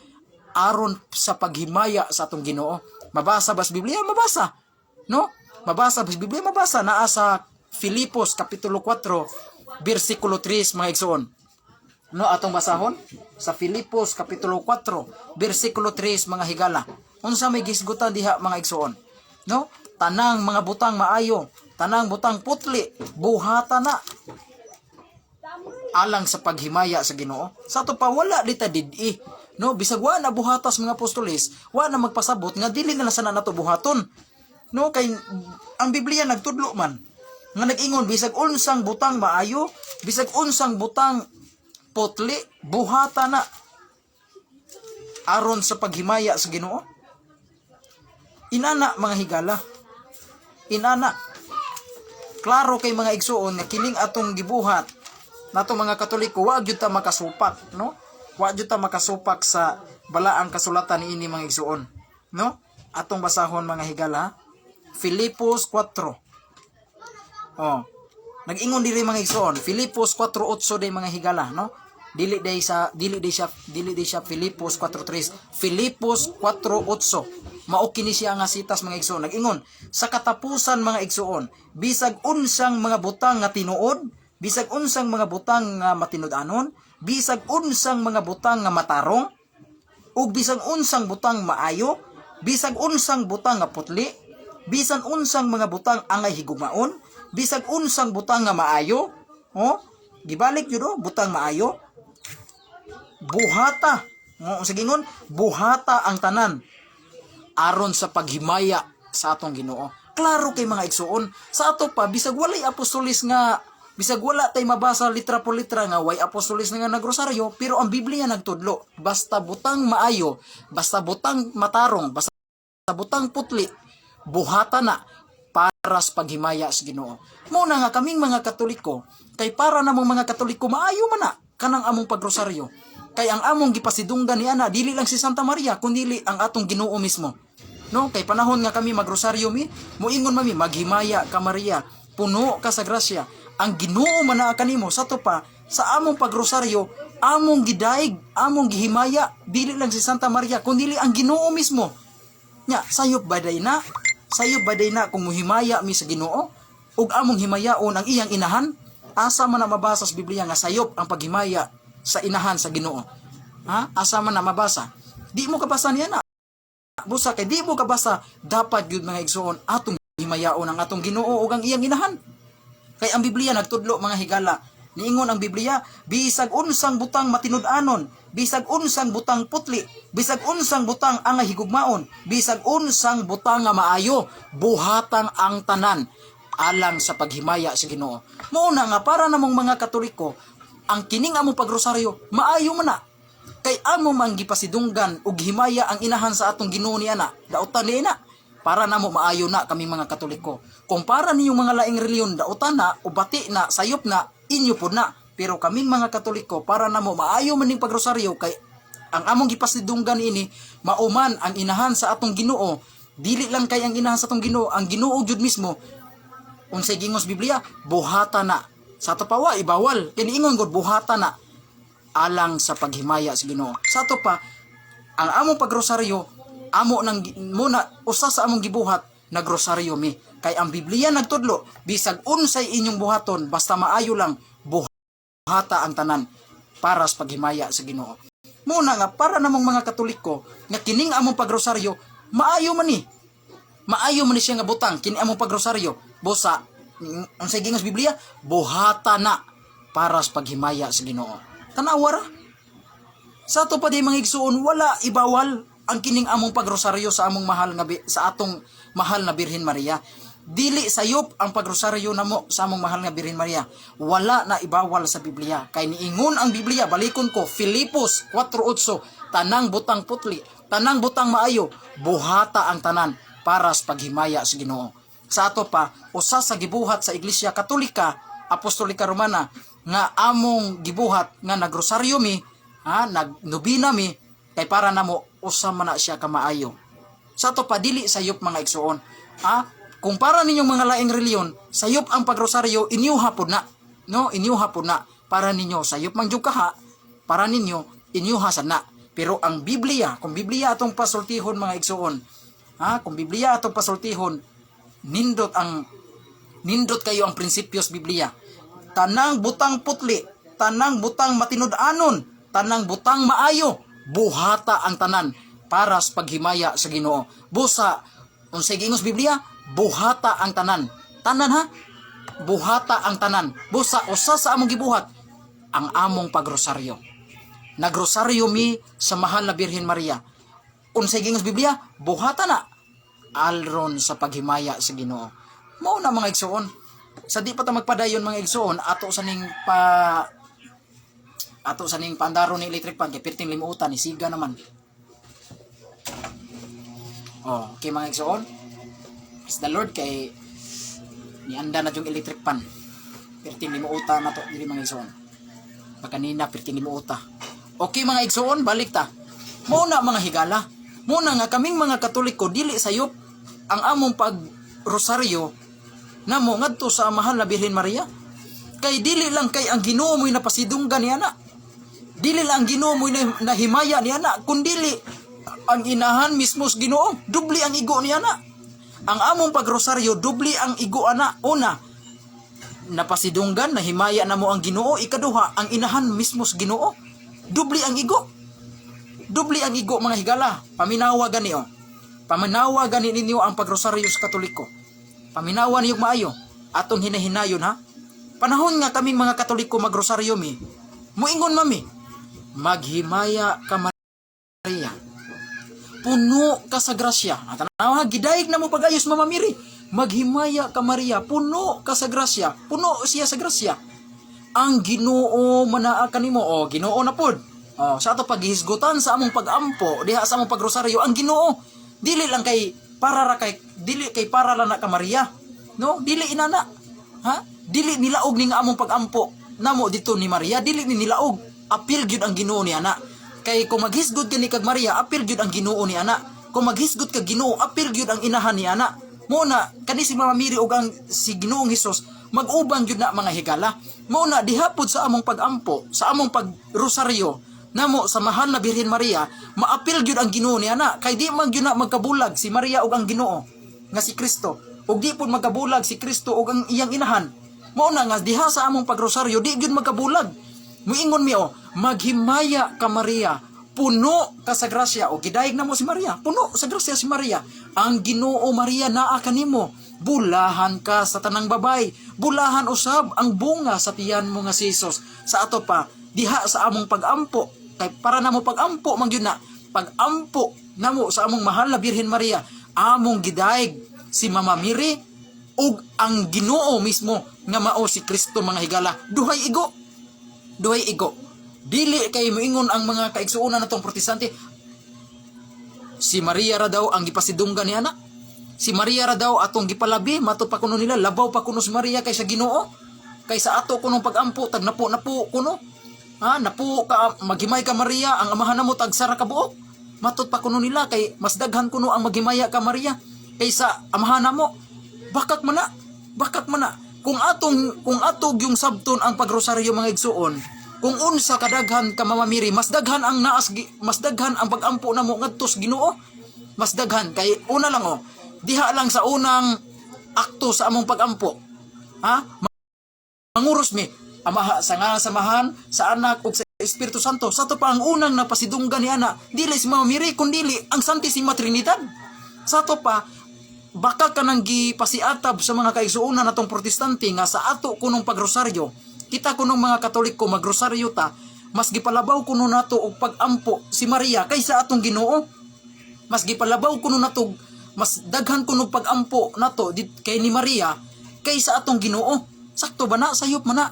aron sa paghimaya sa atong Ginoo. Mabasa ba sa Biblia? Mabasa. No? Mabasa ba sa Biblia? Mabasa naa sa Filipos kapitulo 4 bersikulo 3 mga igsoon. No, atong basahon sa Filipos kapitulo 4 bersikulo 3 mga higala. Unsa may gisgutan diha mga igsoon? No? Tanang mga butang maayo, tanang butang putli, buhata na alang sa paghimaya sa Ginoo. Sa to pa wala dita didi, no? Bisag wa na buhatas mga apostolis, wa na magpasabot nga dili na sana nato buhaton. No, kay ang Biblia nagtudlo man nga nag-ingon bisag unsang butang maayo, bisag unsang butang putli, buhata na aron sa paghimaya sa Ginoo. Inana mga higala. Inana. Klaro kay mga igsuon nga kining atong gibuhat nato mga Katoliko wa gyud ta makasupak, no? Wa gyud ta makasupak sa balaang kasulatan niini mga igsuon, no? Atong basahon mga higala, Filipos 4. Oh. Nag-ingon diri mga igsuon, Filipos 4:8 day mga higala, no? Dili day siya Filipos 4:3. Filipos 4:8. Mao kini siya nga sitas mga igsuon. Nag-ingon, sa katapusan mga igsuon, bisag unsang mga butang nga tinuod, bisag unsang mga butang nga matinud-anon, bisag unsang mga butang nga matarong, ug bisag unsang butang maayo, bisag unsang butang nga putli, bisan unsang mga butang angay higugmaon, bisag unsang butang nga maayo, oh, gibalik jud oh, butang maayo. Buhata. Mo sa gingon, buhata ang tanan aron sa paghimaya sa atong Ginoo. Klaro kay mga igsuon, sa ato pa bisag walay apostolis nga Bisag wala tay mabasa litra po litra nga way apostolis nga nagrosaryo, pero ang Biblia nagtudlo, basta butang maayo, basta butang matarong, basta butang putli, buhata na para sa paghimaya sa Ginoo. Muna nga kaming mga Katoliko, kay para namong mga Katoliko maayo man na kanang among pagrosaryo. Kay ang among gipasidunggan ni ana dili lang si Santa Maria kundi ang atong Ginoo mismo. No, kay panahon nga kami magrosaryo mi, moingon mami maghimaya ka Maria, puno ka sa grasya. Ang Ginoo man na kanimo sato pa sa among pagrosaryo, among gidaig, among gihimaya dili lang si Santa Maria kundi ang Ginoo mismo. Nya, sayop baday na kung muhimaya mi sa Ginoo ug among himayaon ang iyang inahan. Asa man na mabasa sa Biblia nga sayop ang paghimaya sa inahan sa Ginoo? Ha? Asa man na mabasa? Di mo kabasa niya na. Busa kay di mo kabasa dapat gyud mga igsoon atong himayaon ang atong Ginoo ug ang iyang inahan. Kay ang Biblia nagtudlo mga higala. Niingon ang Biblia, bisag unsang butang matinud-anon, bisag unsang butang putli, bisag unsang butang ang higugmaon, bisag unsang butang nga maayo, buhatang ang tanan alang sa paghimaya sa Ginoo. Mauna nga para namong mga Katoliko, ang kining among pagrosaryo maayo man na. Kay amo man gipasidunggan ug himaya ang inahan sa atong Ginoo ni ana. Dautan ni na. Para namo maayo na kami mga Katoliko. Kung para ninyong mga laing reliyon dautan na, ubati na, sayop na, inyo po na. Pero kaming mga Katoliko, para namo maayo man ning pagrosaryo kay ang among gipasidunggan ini mauman ang inahan sa atong Ginoo. Dili lang kay ang inahan sa atong Ginoo, ang Ginoo jud mismo. Unsay gingos Biblia, buhata na. Sa ato pa wa ibawal, kiniingon gud buhata na alang sa paghimaya sa Ginoo. Sa ato pa ang among pagrosaryo amo nang muna usa sa among gibuhat nagrosaryo mi. Kay ang Biblia nagtudlo, bisag unsay inyong buhaton basta maayo lang buhata ang tanan para sa paghimaya sa Ginoo. Muna nga para namong mga Katoliko nga kining among pagrosaryo maayo man ni. Maayo man ni siya nga butang kini among pagrosaryo. Bosa unsay gingos Biblia, buhata na para sa paghimaya sa Ginoo. Tanawa ra. Sa ato pa di mga igsuon wala ibawal ang kining among pagrosaryo sa among mahal nga sa atong mahal na Birhen Maria. Dili sayop ang pagrosaryo namo sa among mahal nga Birhen Maria. Wala na ibawal sa Biblia. Kay niingon ang Biblia, balikon ko, Filipos 4:8, tanang butang putli, tanang butang maayo, buhata ang tanan para sa paghimaya sa Ginoo. Sa ato pa, usa sa gibuhat sa Iglesia Katolika, Apostolika Romana nga among gibuhat nga nagrosaryo mi, nagnobina mi, kay para namo usa man na siya kamaayo. Sa ato pa dili sayop mga igsuon. Kung para ninyong mga laing reliyon, sayop ang pagrosaryo inyo hapon na. No, inyo hapon na. Para ninyo sayop man jud kaha, para ninyo inyo hasan na. Pero ang Biblia, kung Biblia atong pasultihon mga igsuon, kung Biblia atong pasultihon, nindot kayo ang prinsipyos Biblia. Tanang butang putli, tanang butang matinud-anon, tanang butang maayo, buhata ang tanan para sa paghimaya sa Ginoo. Busa unsay gingos Biblia, buhata ang tanan. Tanan ha? Buhata ang tanan. Busa usa sa among gibuhat ang among pagrosaryo. Nagrosaryo mi sa mahal na Birhen Maria. Unsay gingos Biblia, buhata na alron sa paghimaya sa Ginoo. Mao na mga igsoon. Sa di pa ta magpadayon mga igsoon ato sa ning pandaro ni electric pan kay perting limutan ni siga naman. Okay mga igsoon. Is the Lord kay nianda na yung electric pan. Perting limutan na to diri mga igsoon. Pagkanina perting limuta. Okay mga igsoon, balik ta. Muna mga higala. Muna nga kaming mga Katoliko dili sayop ang among pagrosaryo namo ngadto sa mahal na Birhen Maria. Kay dili lang kay ang Ginoo mo'y napasidunggan ni ana. Dili lang ang Ginoo mo'y nahimaya ni ana, kundili ang inahan mismo sa Ginoo, dubli ang igo ni ana. Ang among pagrosaryo dubli ang igo ana. Una, napasidunggan nahimaya namo ang Ginoo, ikaduha ang inahan mismo sa Ginoo. Dubli ang igo. Dubli ang igo mga higala. Paminawa gani Paminawa gani ninyo ang pagrosaryo sa Katoliko. Paminawa niyo maayo. Atong hinahinayon ha. Panahon nga kaming mga Katoliko magrosaryo mi. Muingon mami. Maghimaya ka Maria. Puno ka sa grasya. At tanaw ha, gidaig na mo pag-ayos mamamiri. Maghimaya ka Maria, puno ka sa grasya, puno siya sa grasya. Ang Ginoo manaa kanimo, o Ginoo na pod. O sa ato paghisgutan sa among pagampo diha sa among pagrosaryo ang Ginoo. Dili lang kay para lang na ka Maria. No, dili inana. Ha? Dili nilaog ni nga among pagampo namo dito ni Maria, dili ni nilaog. Apil gyud ang Ginoo ni ana. Kay kung maghisgod kani kag Maria, apil gyud ang Ginoo ni ana. Kung maghisgod kag Ginoo, apil gyud ang inahan ni ana. Muna kani si Mama Mary ug ang si Ginoong Hesus mag-ubang gyud na mga higala. Muna dihapod sa among pagampo, sa among pagrosaryo namo sa mahal na Birhen Maria, maapil gyud ang Ginoo ni ana. Kay di man gyud na magkabulag si Maria ug ang Ginoo nga si Kristo. Ug di pud magkabulag si Kristo ug ang iyang inahan. Muna nga diha sa among pagrosaryo di gyud magkabulag. Muingon mi maghimaya ka Maria, puno ka sa grasya. O gidayeg na mo si Maria, puno sa grasya si Maria. Ang Ginoo Maria naa kanimo, bulahan ka sa tanang babay, bulahan usab ang bunga sa tiyan mo nga si Jesus. Sa ato pa diha sa among pagampo, kay para namo pagampo man gyud na, pagampo namo sa among mahal na Birhen Maria, among gidayeg si Mama Mary ug ang Ginoo mismo nga mao si Kristo mga higala. Duhay igo. Dili kay moingon ang mga kaigsuonan natong protestante, si Maria ra daw ang gipasidunggan ni ana. Si Maria ra daw atong gipalabi, matud pa kuno nila, labaw pa kuno si Maria kaysa Ginoo. Kaysa ato kunong pagampo tag napo kuno. Ha, napo ka maghimay ka Maria, ang amahan namo tag sara ka buok. Matud pa kuno nila kay mas daghan kuno ang maghimaya ka Maria kaysa amahan namo. Bakak man na. Kung atog yung sabton ang pagrosaryo mga igsuon, kung unsa kadaghan ka Mama Mary, mas daghan ang pagampo namo ngadtos Ginoo. Mas daghan kay una lang diha lang sa unang akto sa among pagampo. Ha? Manguros mi amaha sa nga samahan sa anak ug sa Espiritu Santo. Sa to pa ang unang napasidunggan ni ana, dili si Mama Mary kundi ang Santisima Trinidad. Sa to pa baka ka nang gipasiatab sa mga kaigsuonan natong protestante nga sa ato kunong pagrosaryo, kita kunong mga Katoliko magrosaryo ta, mas gipalabaw kuno nato og pagampo si Maria kaysa atong Ginoo. Mas gipalabaw kuno nato, mas daghan kuno pagampo nato kay ni Maria kaysa atong Ginoo. Sakto ba na? Sayop man na.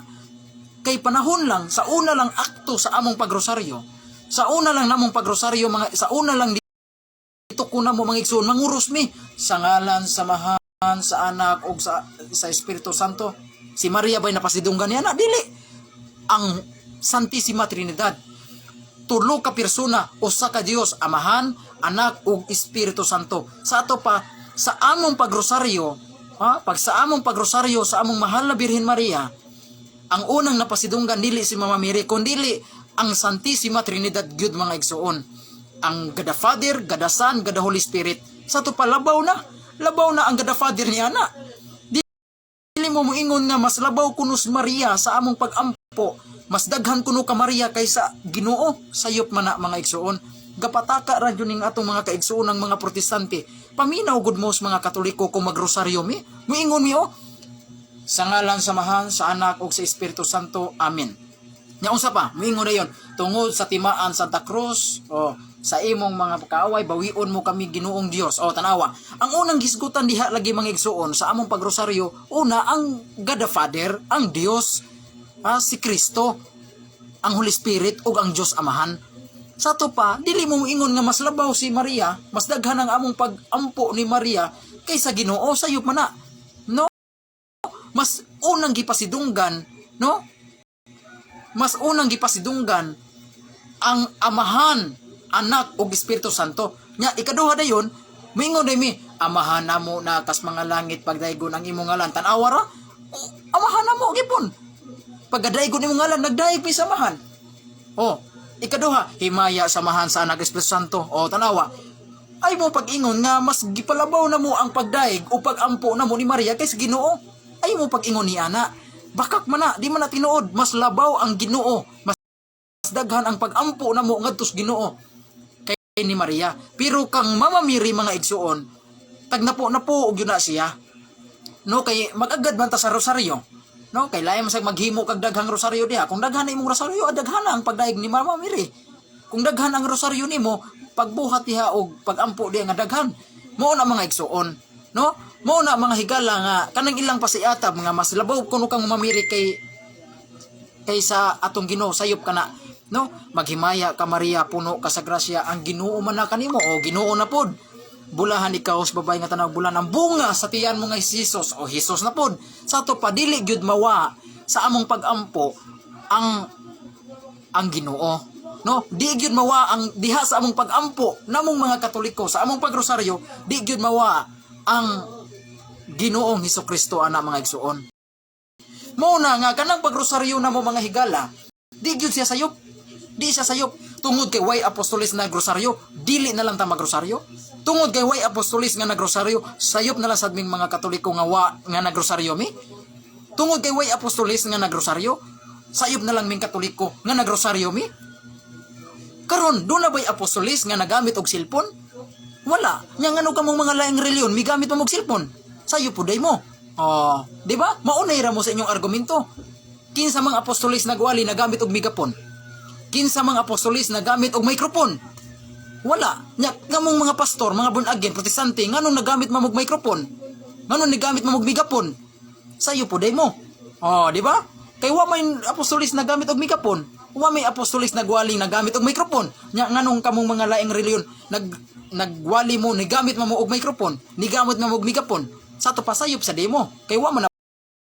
Kay panahon lang sa una lang akto sa among pagrosaryo. Sa una lang namong pagrosaryo sa una lang ito kuna mo mga igsoon, manguros mi sa ngalan, samahan, sa anak ug sa Espiritu Santo. Si Maria ba'y napasidunggan niya na? Dili. Ang Santisima Trinidad. Tulo ka persona, usa ka Dios, amahan, anak ug Espiritu Santo. Sa ato pa sa among pagrosaryo, pag sa among pagrosaryo sa among mahal na Birhen Maria, ang unang napasidunggan dili si Mama Mary kundi ang Santisima Trinidad gyud mga igsoon. Ang God the Father, God the Son, God the Holy Spirit. Sa to pa labaw na ang God the Father niya na. Dili mo moingon nga mas labaw kuno si Maria sa among pagampo, mas daghan kuno ka Maria kaysa Ginoo. Sayop man na mga igsoon. Gapataka ra jud ning atong mga kaigsuon ng mga protestante. Paminaw gud mo sa mga Katoliko kung magrosaryo mi. Moingon mi sa ngalan, samahan, sa anak ug sa Espiritu Santo. Amen. Nya unsa pa? Moingon na yon. Tungod sa timaan Santa Cruz, sa imong mga kaaway, bawion mo kami Ginoong Dios. Tanawa. Ang unang gisgutan diha lagi mga igsuon sa among pagrosaryo, una ang God the Father, ang Dios, si Kristo, ang Holy Spirit ug ang Dios Amahan. Sa to pa, dili mo ingon nga mas labaw si Maria, mas daghan ang among pagampo ni Maria kaysa Ginoo. Sayop man na. No? Mas unang gipasidunggan, no? Mas unang gipasidunggan ang Amahan, Anak ug Espiritu Santo. Nya ikaduha dayon, mingon day mi, amahan namo na kas mga langit pagdaygon ang imong ngalan. Tan-awa ra? Amahan namo gipon. Pagdaygon imong ngalan, nagdayeg mi samahan. Ikaduha, himaya samahan sa Anak Espiritu Santo. Tan-awa. Ay mo pag-ingon nga mas gipalabaw namo ang pagdayeg o pagampo namo ni Maria kaysa Ginoo. Ay mo pag-ingon ni ana. Bakak man na, di man na tinuod, mas labaw ang Ginoo. Mas daghan ang pagampo namo ngadtos Ginoo ni Maria. Pero kang Mama Mary mga igsuon, tag napo og yun na siya. No, kay magagad man ta sa rosaryo. No, kay layo man maghimo kag daghang rosaryo diha. Kung daghan na imong rosaryo, daghan ang pagdaig ni Mama Mary. Kung daghan ang rosaryo nimo, pagbuhat diha og pagampo diha nga daghan. Mao na mga igsuon. No? Mao na mga higala nga kanang ilang pasiatab nga mas labaw kuno kang mamiri kaysa atong Ginoo sayop kana, no? Maghimaya ka Maria, puno ka sa grasya, ang Ginoo man na kanimo o Ginoo na pod. Bulahan ikaw sa babae nga tanang bulan, ang bunga sa tiyan mo nga Jesus o Jesus na pod. Sa to pa dili gyud mawa sa among pag-ampo ang Ginoo, no? Di gyud mawa ang diha sa among pag-ampo namong mga Katoliko sa among pagrosaryo, di gyud mawa ang Ginoong Hesukristo ana mga igsuon. Mao na nga kanang pagrosaryo namo mga higala, di gyud siya sayop. Di siya sayop tungod kay way apostolis na grosaryo, dili na lang ta magrosaryo. Tungod kay way apostolis nga nagrosaryo, sayop na lang sad ming mga Katoliko nga nagrosaryo mi. Tungod kay way apostolis nga nagrosaryo, sayop na lang ming Katoliko nga nagrosaryo mi. Karon do na bay apostolis nga nagamit og silpon? Wala. Nya ngano ka mong mga laing reliyon migamit mo og silpon? Sayop puday mo. Oh, di ba? Maunay ra mo sa inyong argumento. Kinsa mga apostolis nagwali nagamit og megapon? Kinsa mga apostolis nagamit og microphone? Wala. Nya kamong mga pastor, mga born again, protestante, nganong nagamit mo og microphone? Nganong nagamit mo og megapon? Sayo puday mo. Oh, di ba? Kay wa may apostolis nagamit og megapon, wa may apostolis nagwali nagamit og microphone. Nya nganong kamong mga laing reliyon nagwali mo nagamit mo og microphone, nigamit mo og megapon? Sa ato pa sayop sa demo. Kay wa man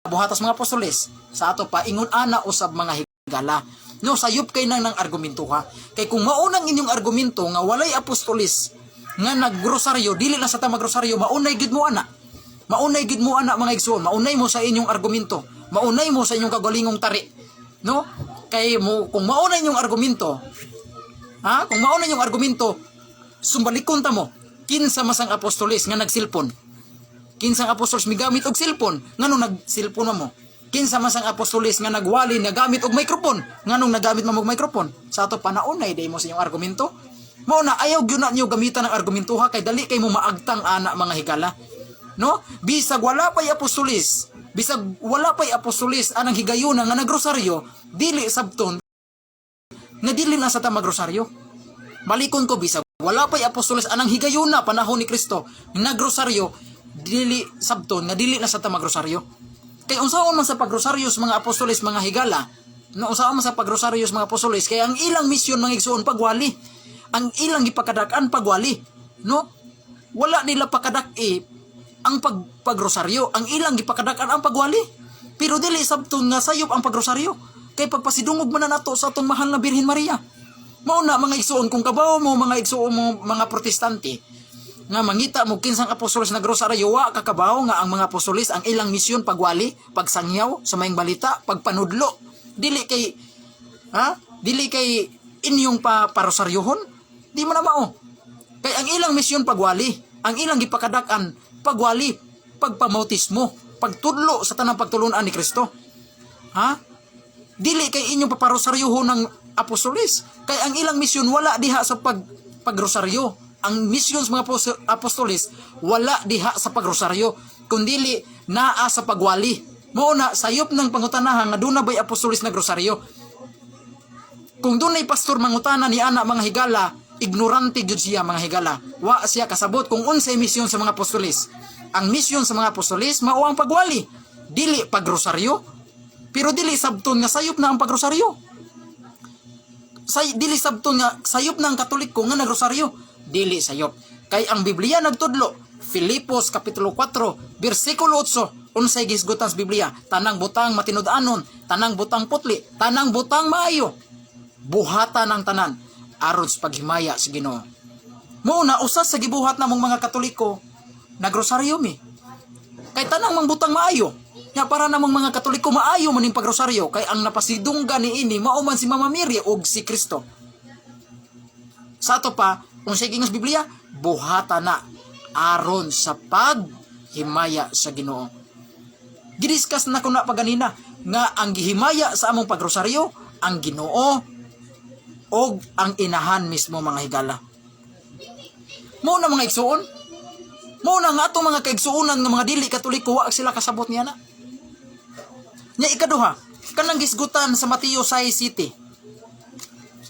buhatas mga apostolis. Sa ato pa ingon ana usab mga higala. No, sayop kay nang argumento ha. Kay kung maunang inyong argumento nga walay apostolis nga naggrosaryo, dili na sa ta magrosaryo, maunay gid mo ana. Maunay gid mo ana mga igsoon, maunay mo sa inyong argumento. Maunay mo sa inyong kagalingong tari. No? Kay mo kung maunay inyong argumento, ha? Kung maunay inyong argumento, sumbalikon ta mo. Kinsa masang apostolis nga nagsilpon? Kinsang apostolis migamit og silpon? Nganong nagsilpon mo? Kinsa man sang apostolis nga nagwali nagamit og microphone, nganong nagamit mo og microphone? Sa ato panaunay day mo sa inyong argumento. Mao na ayaw gyud na niyo gamitan ng argumento ha, kay dali kay mo maagtang ana mga higala. No? Bisag wala pay apostolis, bisag wala pay apostolis anang higayuna nga nagrosaryo, dili sabton nga dili na sa ta magrosaryo. Malikon ko bisag wala pay apostolis anang higayuna panahon ni Kristo nagrosaryo, dili sabton nga dili na sa ta magrosaryo. Kay unsaon man sa pagrosaryo sa mga apostolis mga higala, no, unsaon man sa pagrosaryo sa mga apostolis, kay ang ilang misyon mga igsoon pagwali, ang ilang gipakadak-an pagwali, no? Wala nila pakadak ang pagrosaryo, ang ilang gipakadak-an ang pagwali. Pero dili sabton nga sayop ang pagrosaryo, kay pagpasidungog man na nato sa aton mahal na Birhen Maria. Mao na mga igsoon kung kabaw mo mga igsoon mo mga protestante, nga mangita mo kinsang apostolis nagrosaryo, wa kakabaw nga ang mga apostolis ang ilang misyon pagwali, pagsangyaw sa maayong balita, pagpanudlo. Dili kay inyong parosaryohon. Di mo na mao. Kay ang ilang misyon pagwali, ang ilang gipakadak-an pagwali, pagpamautismo, pagtudlo sa tanang pagtulunan ni Kristo. Ha? Dili kay inyong paparosaryohon ng apostolis. Kay ang ilang misyon wala diha sa pagrosaryo. Ang misyon sa mga apostolis wala diha sa pagrosaryo, kundili naa sa pagwali. Mao na sayop ng pangutanahan nga duna bay apostolis na grosaryo. Kung dunay pastor mangutana ni ana mga higala, ignorante gyud siya mga higala. Wa siya kasabot kung unsay misyon sa mga apostolis. Ang misyon sa mga apostolis mao ang pagwali, dili pagrosaryo. Pero dili sabton nga sayop na ang pagrosaryo. Dili sabton nga sayop na ang Katoliko nga nagrosaryo. Dili sayop. Kay ang Biblia nagtudlo, Filipos kapitulo 4 bersikulo 8, unsay gisgutan sa Biblia, tanang butang matinud-anon, tanang butang putli, tanang butang maayo, buhatan ang tanan aron sa paghimaya sa Ginoo. Mao na usas sa gibuhat namong mga Katoliko nagrosaryo mi. Kay tanang mang butang maayo, nya para namong mga Katoliko maayo maning pagrosaryo, kay ang napasidunggan ni ini mao man si Mama Mary ug si Kristo. Sa ato pa kung sa Ginoo Biblia, buhata na aron sa paghimaya sa Ginoo. Gidiscuss na ko na paganina nga ang gihimaya sa among pagrosaryo ang Ginoo o ang inahan mismo mga higala. Mao na mga igsuon, mao na nga atong mga kaigsuonan nga mga dili Katoliko wa sila kasabot niya na. Nya ikaduha, kanang gisgutan sa Mateo 6 City.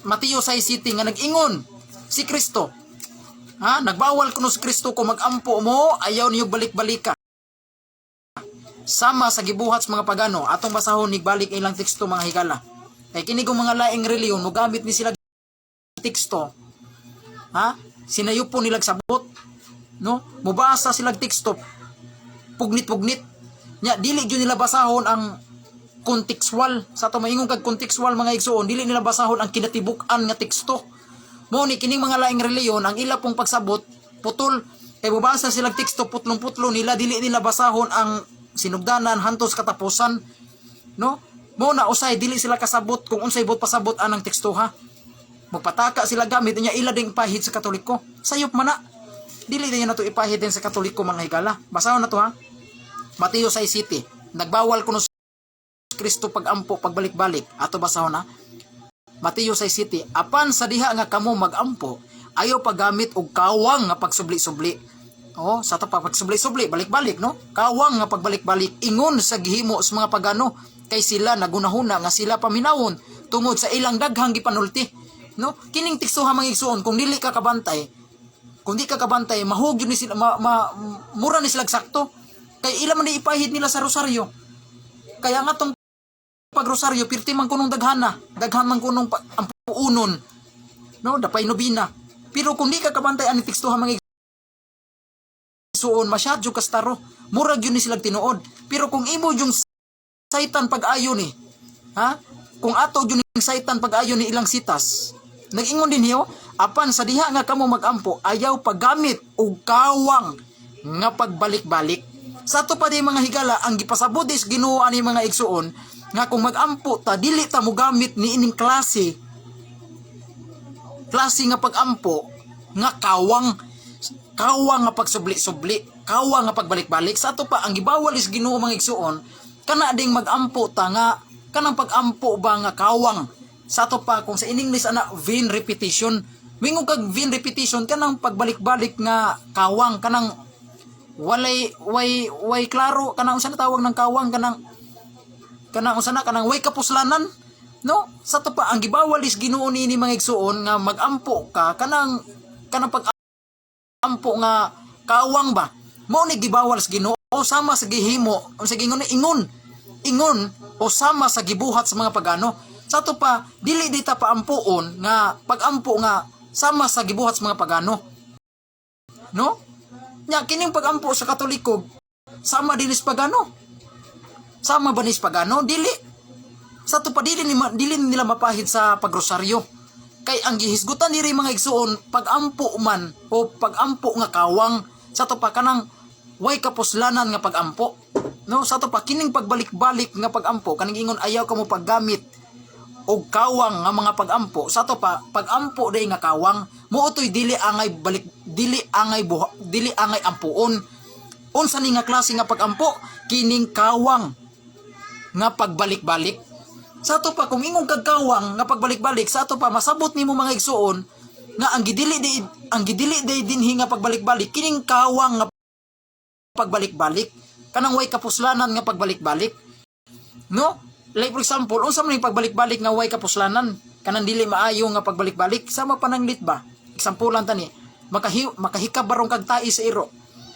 Mateo 6 City nga nag-ingon si Kristo Ha, nagbawal kuno si Kristo kung magampo mo, ayaw niyo balik-balika. Sama sa gibuhat sa mga pagano, atong basahon nigbalik ilang teksto mga higala. Kay kini kung mga laing reliyon, mogamit ni sila teksto. Ha? Sinayupo nilag sabot, no? Mubasa sila teksto. Pugnit-pugnit. Nya dili gyud nila basahon ang kontekstual. Sa ato maingon kag kontekstual mga igsoon, dili nila basahon ang kinatibuk-an nga teksto. Mo ni kining mga laing reliyon ang ila pong pagsabot putol kay mubasa sila teksto putlong-putlo nila, dili nila basahon ang sinugdanan hantos katapusan, no? Mo na usay dili sila kasabot kung unsay bot pasabot anang teksto ha. Magpataka sila gamit niya ila ding pahid sa Katoliko. Sayop man na. Dili niya nato ipahid din sa Katoliko mga higala. Basahon na to ha. Mateo 6:7. Nagbawal kuno si Kristo pagampo pagbalik-balik. Ato basahon na. Mateo 6:7. Apan sa diha nga kamo magampo, ayaw paggamit og kawang nga pagsubli-subli. Oh, sa to pa pagsubli-subli, balik-balik no. Kawang nga pagbalik-balik ingon sa gihimo sa mga pagano kay sila nagunahuna nga sila paminawon tungod sa ilang daghang gipanulti. No? Kining teksto ha mga igsoon, kung dili ka kabantay, mahug yun ni sila, mura ni sila sakto. Kay ila man ni ipahid nila sa rosaryo. Kaya nga tong pagrosaryo, pirti man kunong daghan man kunong ampuunon. No, dapay nobina. Pero kung di ka kabantay ani teksto ha mga igsoon, masyadyo kastaro. Murag yun ni sila tinuod. Pero kung imo yung saitan pag-ayo ni, ha? Kung ato yun yung saitan pag-ayo ni ilang sitas, nag-ingon din hiyo, apan sa diha nga kamo magampo, ayaw paggamit og kawang nga pagbalik-balik. Sa to pa di mga higala, ang gipasabot is Ginoo ani mga igsuon, nga kung magampo ta, dili ta mo gamit ni ining klase nga pagampo, nga kawang nga pagsubli-subli, kawang nga pagbalik-balik. Sa to pa, ang gibawal is Ginoo mga igsuon, kana ding magampo ta nga, kanang pagampo ba nga kawang. Sa to pa kung sa in English ana vain repetition. Mingo kag vain repetition kanang pagbalik-balik nga kawang, kanang way klaro, kanang unsa na tawag ng kawang, kanang unsa na kanang way kapuslanan, no? Sa to pa ang gibawal is Ginoo ni mga igsuon nga magampo ka kanang pagampo nga kawang ba. Mao ni gibawal sa Ginoo sama sa gihimo, sa ingon o sama sa gibuhat sa mga pagano. Sa to pa, dili dita paampuon nga pagampo nga sama sa gibuhat sa mga pagano. No? Nya kining pagampo sa Katoliko sama din is pagano. Sama ba nis pagano? Dili. Sa to pa dili nila mapahid sa pagrosaryo. Kay ang gihisgutan diri mga igsuon pagampo man o pagampo nga kawang, sa to pa kanang way kapuslanan nga pagampo. No, sa to pa kining pagbalik-balik nga pagampo kanang ingon ayaw kamo paggamit og kawang nga mga pagampo. Sa to pa pagampo day nga kawang muutoy dili angay ampuon. Unsa ni nga klase nga pagampo? Kining kawang nga pagbalik-balik. Sa to pa kung ingon kag kawang nga pagbalik-balik, sa to pa masabot nimo mga igsuon nga ang gidili day dinhi nga pagbalik-balik kining kawang nga pagbalik-balik, kanang way kapuslanan nga pagbalik-balik. No? Like for example, unsa man yung pagbalik-balik nga way kapuslanan, kanang dili maayo nga pagbalik-balik, sama pananglit ba? Example tani, makahikap barong kag tai sa iro.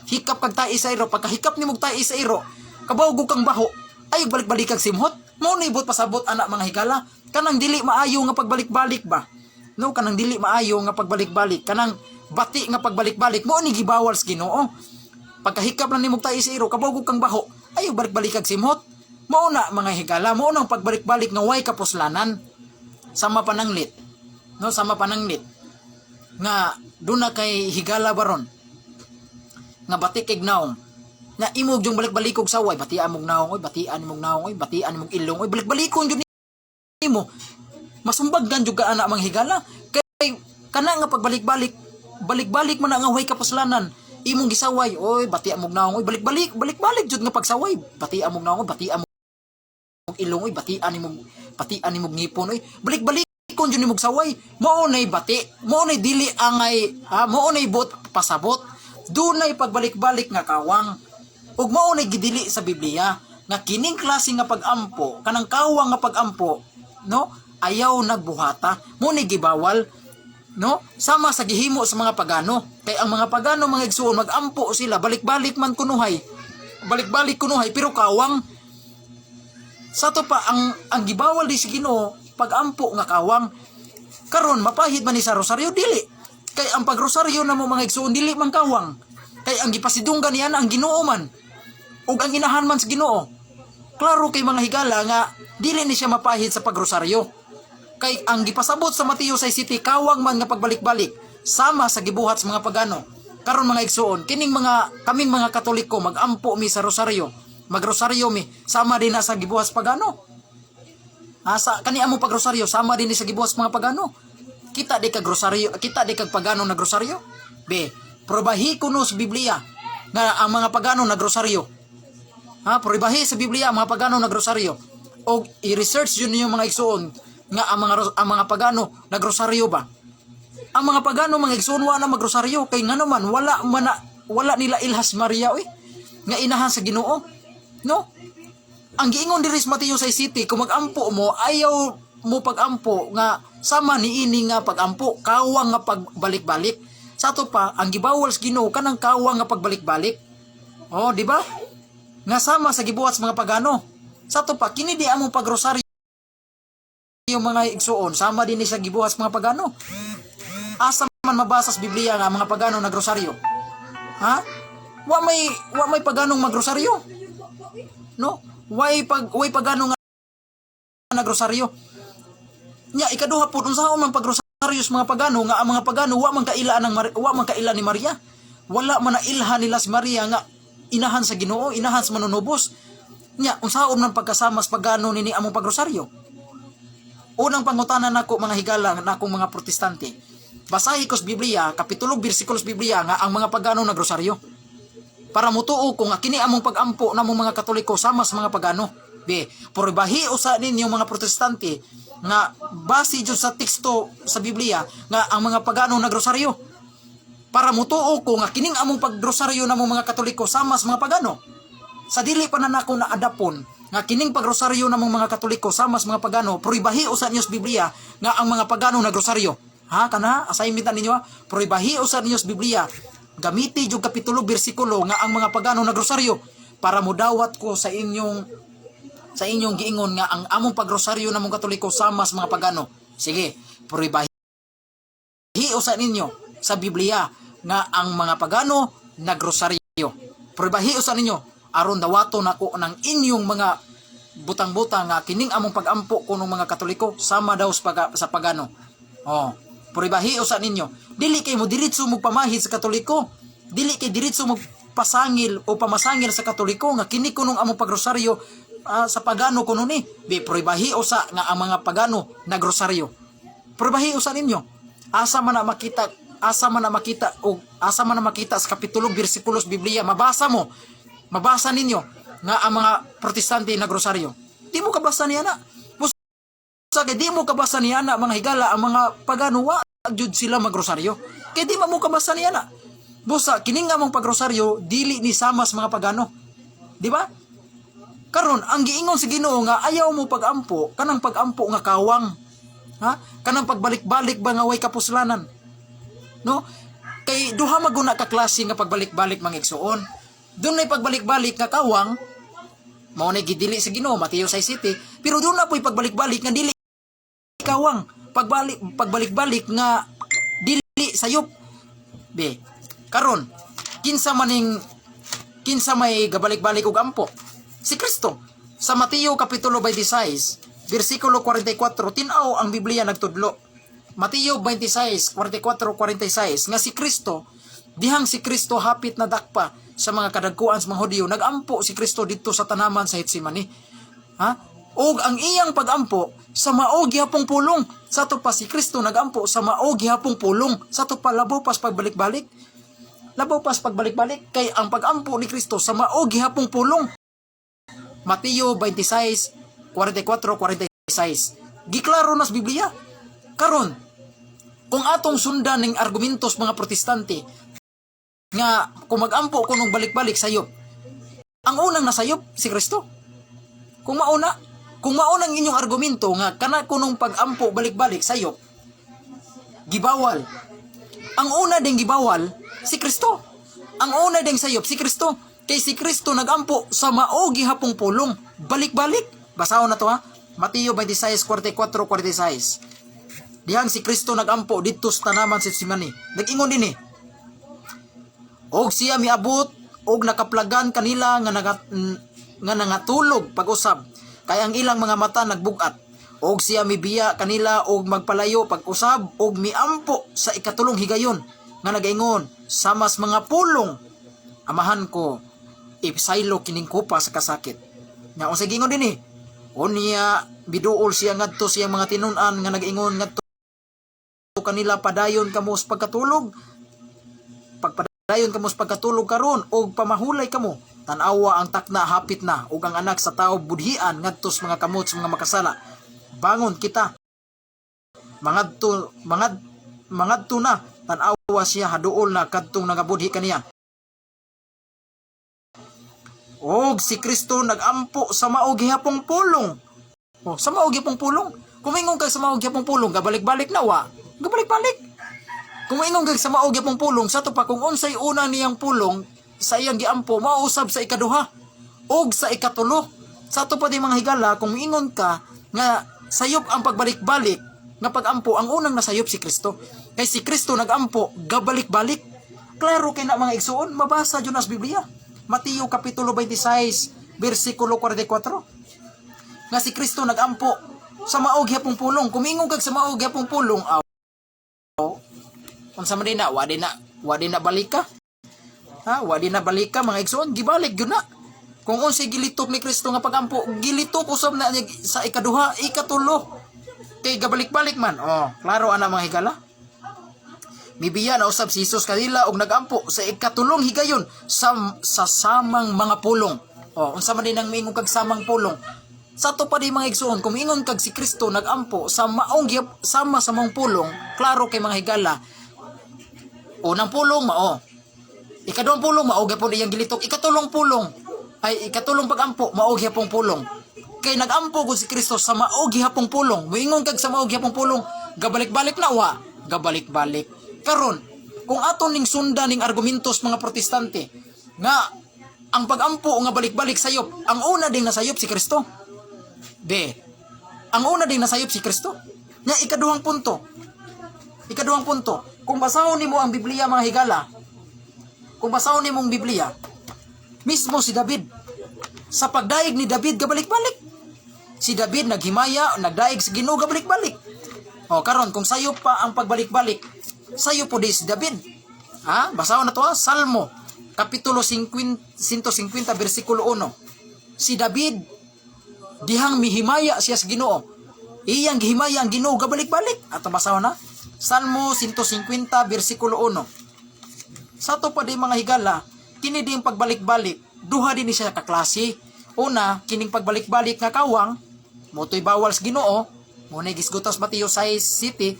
Hikap kag tai sa iro, pagkahikap nimo tai sa iro, kabawgo kang baho, ay balik-balik kag simhot. Mao ni ibot pasabot anak mga higala, kanang dili maayo nga pagbalik-balik ba? No, kanang dili maayo nga pagbalik-balik, kanang bati nga pagbalik-balik, mao ni gibawal sa Ginoo. Pagkahikap lang nimo tai sa iro, kabawgo kang baho, ay balik-balik kag simhot. Mao na mga higala, mao nang pagbalik-balik nga way kapuslanan. Sama pananglit. No, sama pananglit. Nga duna kay higala baron. Nga batik kay naong. Na imog yung balik-balikog sa way, batian mong naong, oy, batian mong naong, oy, batian mong ilong, oy, balik-balikon jud nimo. Masumbagdan jud ka anak mga higala. Kay kana nga pagbalik-balik, balik-balik man nga way kapuslanan. Imong gisaway, oy, batian mong naong, oy, balik-balik jud nga pagsaway, batian mong naong, batian ilong, oy, batian nimong ngipon, oy, balik-balik kon jud nimong saway. Mao nay bati, mao nay dili angay, mao nay bot pasabot. Dunay pagbalik-balik nga kawang. Ug mao nay gidili sa Biblia nga kining klase nga pagampo, kanang kawang nga pagampo, no, ayaw nagbuhata, mo ni gibawal. No? Sama sa gihimo sa mga pagano. Kay ang mga pagano mga igsoon magampo sila balik-balik man kunuhay. Balik-balik kunuhay pero kawang sa to pa ang gibawal di sa Ginoo pagampo nga kawang. Karon mapahid man ni sa rosaryo dili. Kay ang pagrosaryo namo mga igsoon dili man kawang. Kay ang gipasidunggan niya ang Ginoo man. Ug ang inahan man sa Ginoo. Klaro kay mga higala nga dili ni siya mapahid sa pagrosaryo. Kay ang gipasabot sa Mateo 6:7 kawang man nga pagbalik-balik sama sa gibuhat sa mga pagano. Karon mga igsoon, kaming mga Katoliko magampo mi sa rosaryo. Magrosaryo mi sama din na sa gibuhat sa pagano. Asa kani amo pagrosaryo sama din ni sa gibuhat sa mga pagano. Kita di kag rosaryo, kita di kag pagano nagrosaryo. B. Probahi kuno sa Biblia nga ang mga pagano nagrosaryo. Probahi sa Biblia ang mga pagano nagrosaryo. O i-research yun yung mga igsoon nga ang mga pagano nagrosaryo ba. Ang mga pagano mga igsoon wa na magrosaryo kay ngano man wala nila ilhas Maria nga inahan sa Ginoo. No? Ang giingon diri sa Mateo 6:7 kung magampo mo ayaw mo pagampo nga sama ni ini nga pagampo kawang nga pagbalik-balik. Sa to pa ang gibawal sa Ginoo kanang kawang nga pagbalik-balik. Di ba? Nga sama sa gibuhat sa mga pagano. Sa to pa kini di among pagrosaryo yung mga igsoon sama din ni sa gibuhat sa mga pagano. Asa man mabasa sa Biblia nga mga pagano nagrosaryo. Wa may paganong magrosaryo. No? Way pagano nga nagrosaryo. Nya ikaduha pud unsaon man pagrosaryo sa mga pagano nga ang mga pagano wa man kaila ni Maria. Wala man nailhan nila si Maria nga inahan sa Ginoo, inahan sa manunubos. Nya unsaon man pagkasama sa pagano nini among pagrosaryo. Unang pangutanan nako mga higala nakong mga protestante. Basahi ko sa Biblia, kapitulo bersikulo sa Biblia nga ang mga pagano nagrosaryo. Para mutuo ko nga kini among pagampo namong mga Katoliko sama sa mga pagano. B. Puribahi usa ninyo mga protestante nga base jud sa teksto sa Biblia nga ang mga pagano nagrosaryo. Para mutuo ko nga kining among pagrosaryo namong mga Katoliko sama sa mga pagano. Sa dili pa na nako na adapon nga kining pagrosaryo namong mga Katoliko sama sa mga pagano, puribahi usa ninyo sa Biblia nga ang mga pagano nagrosaryo. Kana assignment ninyo puribahi usa ninyo sa Biblia. Gamiti yung kapitulo bersikulo nga ang mga pagano nagrosaryo para mudawat ko sa inyong giingon nga ang among pagrosaryo namong Katoliko sama sa mga pagano. Sige, puribahi usa ninyo sa Biblia nga ang mga pagano nagrosaryo. Puribahi usa ninyo aron dawato nako ng inyong mga butang-butang nga kining among pagampo kunong mga Katoliko sama daw sa pagano. Puribahi usa ninyo. Dili kay mo diretso mo pamahid sa Katoliko. Dili kay diretso mo pasangil o pamasangil sa Katoliko nga kini kunong among pagrosaryo sa pagano kuno ni. Puribahi usa nga ang mga pagano nagrosaryo. Puribahi usa ninyo. Asa man na makita sa kapitulo bersikulo sa Biblia mabasa ninyo nga ang mga protestante nagrosaryo. Di mo kabasa niya na. Kaya di mo kabasa niya na mga higala ang mga pagano wa jud sila magrosaryo. Kaya di mo kabasa niya na. Busa kining nga mong pagrosaryo dili ni sama sa mga pagano. Di ba? Karon ang giingon sa Ginoo nga ayaw mo pagampo kanang pagampo nga kawang. Kanang pagbalik-balik ba nga way kapuslanan. No? Kay duha maguna ka klase nga pagbalik-balik mga igsoon. Dunay pagbalik-balik nga kawang mao na gidili sa Ginoo Mateo 6:7 pero doon na po'y pagbalik-balik nga dili kawang pagbalik-balik nga dili sayop. Karon kinsa may gabalik-balik og ampo si Kristo sa Mateo kapitulo 26 bersikulo 44 tin-aw ang Biblia nagtudlo. Mateo 26:44-46 nga si Kristo dihang si Kristo hapit na dakpa sa mga kadagkuan sa mga Hudiyo nagampo si Kristo didto sa tanaman sa Getsemani. Og ang iyang pagampo sa maog gihapong pulong. Sa to pa si Kristo nagampo sa maog gihapong pulong. Sa to pa labaw pas pagbalik-balik. Kay ang pagampo ni Kristo sa maog gihapong pulong. Mateo 26:44-46. Giklaro nas Biblia. Karon kung atong sundan ning argumentos mga protestante nga kung magampo kunong balik-balik sayop. Ang unang nasayop si Kristo. Kung maunang inyong argumento nga kana kunong pagampo balik-balik sayop. gibawal. Ang una ding gibawal si Kristo. Ang una ding sayop si Kristo. Kay si Kristo nagampo sa mao gihapong pulong. Balik-balik. Basahon na to ha. Mateo 26:44-46. Dihang si Kristo nagampo dito sa tanaman sa Simani. Nag-ingon din eh. Og siya miabot og nakaplagan kanila nga nangatulog pag-usab. Kay ang ilang mga mata nagbugat. Og siya mibiya kanila og magpalayo pag-usab og miampo sa ikatulong higayon nga nagaingon samas mga pulong amahan ko ipsaylo kining kupa sa kasakit. Nya unsay gingon dinhi? Unya biduol siya ngadto siyang mga tinun-an nga nagaingon ngadto kanila padayon kamo sa pagkatulog. Pagpadayon kamo sa pagkatulog karon og pamahulay kamo. Tan-awa ang takna hapit na ug ang anak sa tao budhian ngadto sa mga kamot sa mga makasala. Bangon kita. Mangadto na tan-awa siya haduol na kadtong nagabudhi kaniya. Og si Kristo nagampo sa mao gihapong pulong. Oh, sa mao gihapong pulong. Kumingon kag sa mao gihapong pulong, gabalik-balik na wa. Gabalik-balik. Kumingon kag sa mao gihapong pulong, sa to pa kung unsay una niyang pulong sa iyang giampo mausab sa ikaduha og sa ikatulo. Sa to pa di mga higala kung miingon ka nga sayop ang pagbalik-balik nga pag-ampo, ang unang nasayop si Kristo. Kay si Kristo nagampo gabalik-balik. Klaro kay na mga igsuon, mabasa jud as Biblia. Mateo kapitulo 26 bersikulo 44. Nga si Kristo nagampo sa maog gyapong pulong. Kumingon kag sa maog gyapong pulong, unsa man din na wa din na balika. Ha, wa din na balika mga igsoon, gibalik gyud na. Kung unsay gilitok ni Kristo nga pagampo, gilitok usab na niya sa ikaduha, ikatulo. Kay gabalik-balik man. Oh, klaro ana mga higala. Mibiya na usab si Jesus kanila og nagampo sa ikatulong higayon sa samang mga pulong. Oh, unsa man din ang miingon kag samang pulong. Sa to pa di mga igsoon, kung ingon kag si Kristo nagampo sa maong sama sa mong pulong, klaro kay mga higala. Unang pulong mao. Ikaduhang pulong mao gyapon iyang gilitok. Ikatulong pulong ay ikatulong pagampo mao gyapong pulong. Kay nagampo gud si Kristo sa mao gyapong pulong. Moingon kag sa mao gyapong pulong, gabalik-balik na wa, gabalik-balik. Karon, kung aton ning sundan ning argumentos mga protestante nga ang pagampo nga balik-balik sayop, ang una ding nasayop si Kristo. Ang una ding nasayop si Kristo. Nya ikaduhang punto. Kung basahon nimo ang Biblia mga higala, kung basahon nimo ang Biblia, mismo si David, sa pagdaig ni David gabalik-balik. Si David naghimaya, nagdaig sa Ginoo gabalik-balik. O karon kung sayop pa ang pagbalik-balik, sayo po di si David. Ha? Basahon na to ha? Salmo kapitulo 150 bersikulo 1. Si David dihang mihimaya siya sa Ginoo. Iyang gihimaya ang Ginoo gabalik-balik. Ato basahon na? Salmo 150 bersikulo 1. Sa to pa di mga higala, kini ding pagbalik-balik, duha din siya kaklase. Una, kining pagbalik-balik nga kawang, motoy bawal sa Ginoo, muna gisgutos Mateo 6:7.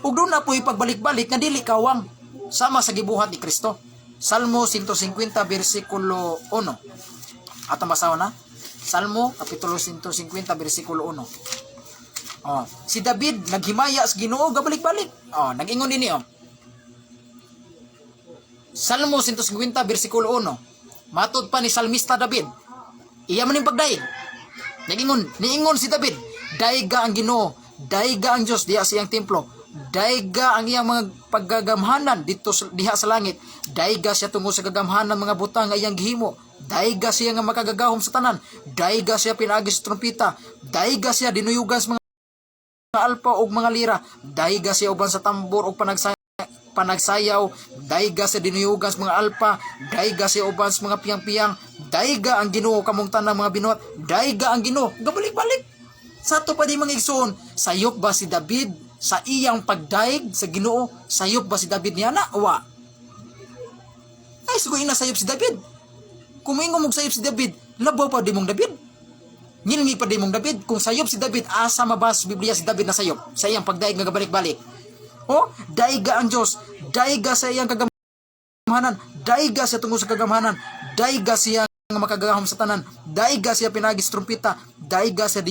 Ug doon na po ipagbalik-balik nga dili kawang sama sa gibuhat ni Kristo. Salmo 150 bersikulo 1. Ato basahon na? Salmo kapitulo 150 bersikulo 1. Oh, si David naghimaya sa Ginoo gabalik-balik. Oh, nag-ingon dinhi oh. Salmo 150 bersikulo 1. Matod pa ni salmista David. Iya man ning pagdaig. Niingon si David, daiga ang Ginoo, daiga ang Dios diha sa iyang templo. Daiga ang iyang mga paggagamhanan dito diha sa langit. Daiga siya tungod sa gagamhanan mga butang nga iyang gihimo. Daiga siya nga makagagahom sa tanan. Daiga siya pinaagi sa trompeta. Daiga siya dinuyugan sa mga alpa ug mga lira. Daiga siya uban sa tambor ug panagsayaw. Daiga siya dinuyugan sa mga alpa. Daiga siya uban sa mga piyang-piyang. Daiga ang Ginoo kamong tanang mga binuhat. Daiga ang Ginoo. Gabalik-balik. Sa to pa di mga igsoon, sayop ba si David sa iyang pagdaig sa Ginoo? Sayop ba si David niya na? Wa. Ay, siguro inasayop si David. Kung may ngumog sayop si David, labaw pa di mong David. Ngilingi pa di mong David. Kung sayop si David, asa mabas Biblia si David na sayop sa iyang pagdaig nga gabalik-balik. O, daiga ang Diyos. Daiga sa iyang kagamhanan. Daiga siya tungkol sa kagamhanan. Daiga siya nga makagahom sa tanan. Daiga siya pinagis trumpeta. Daiga siya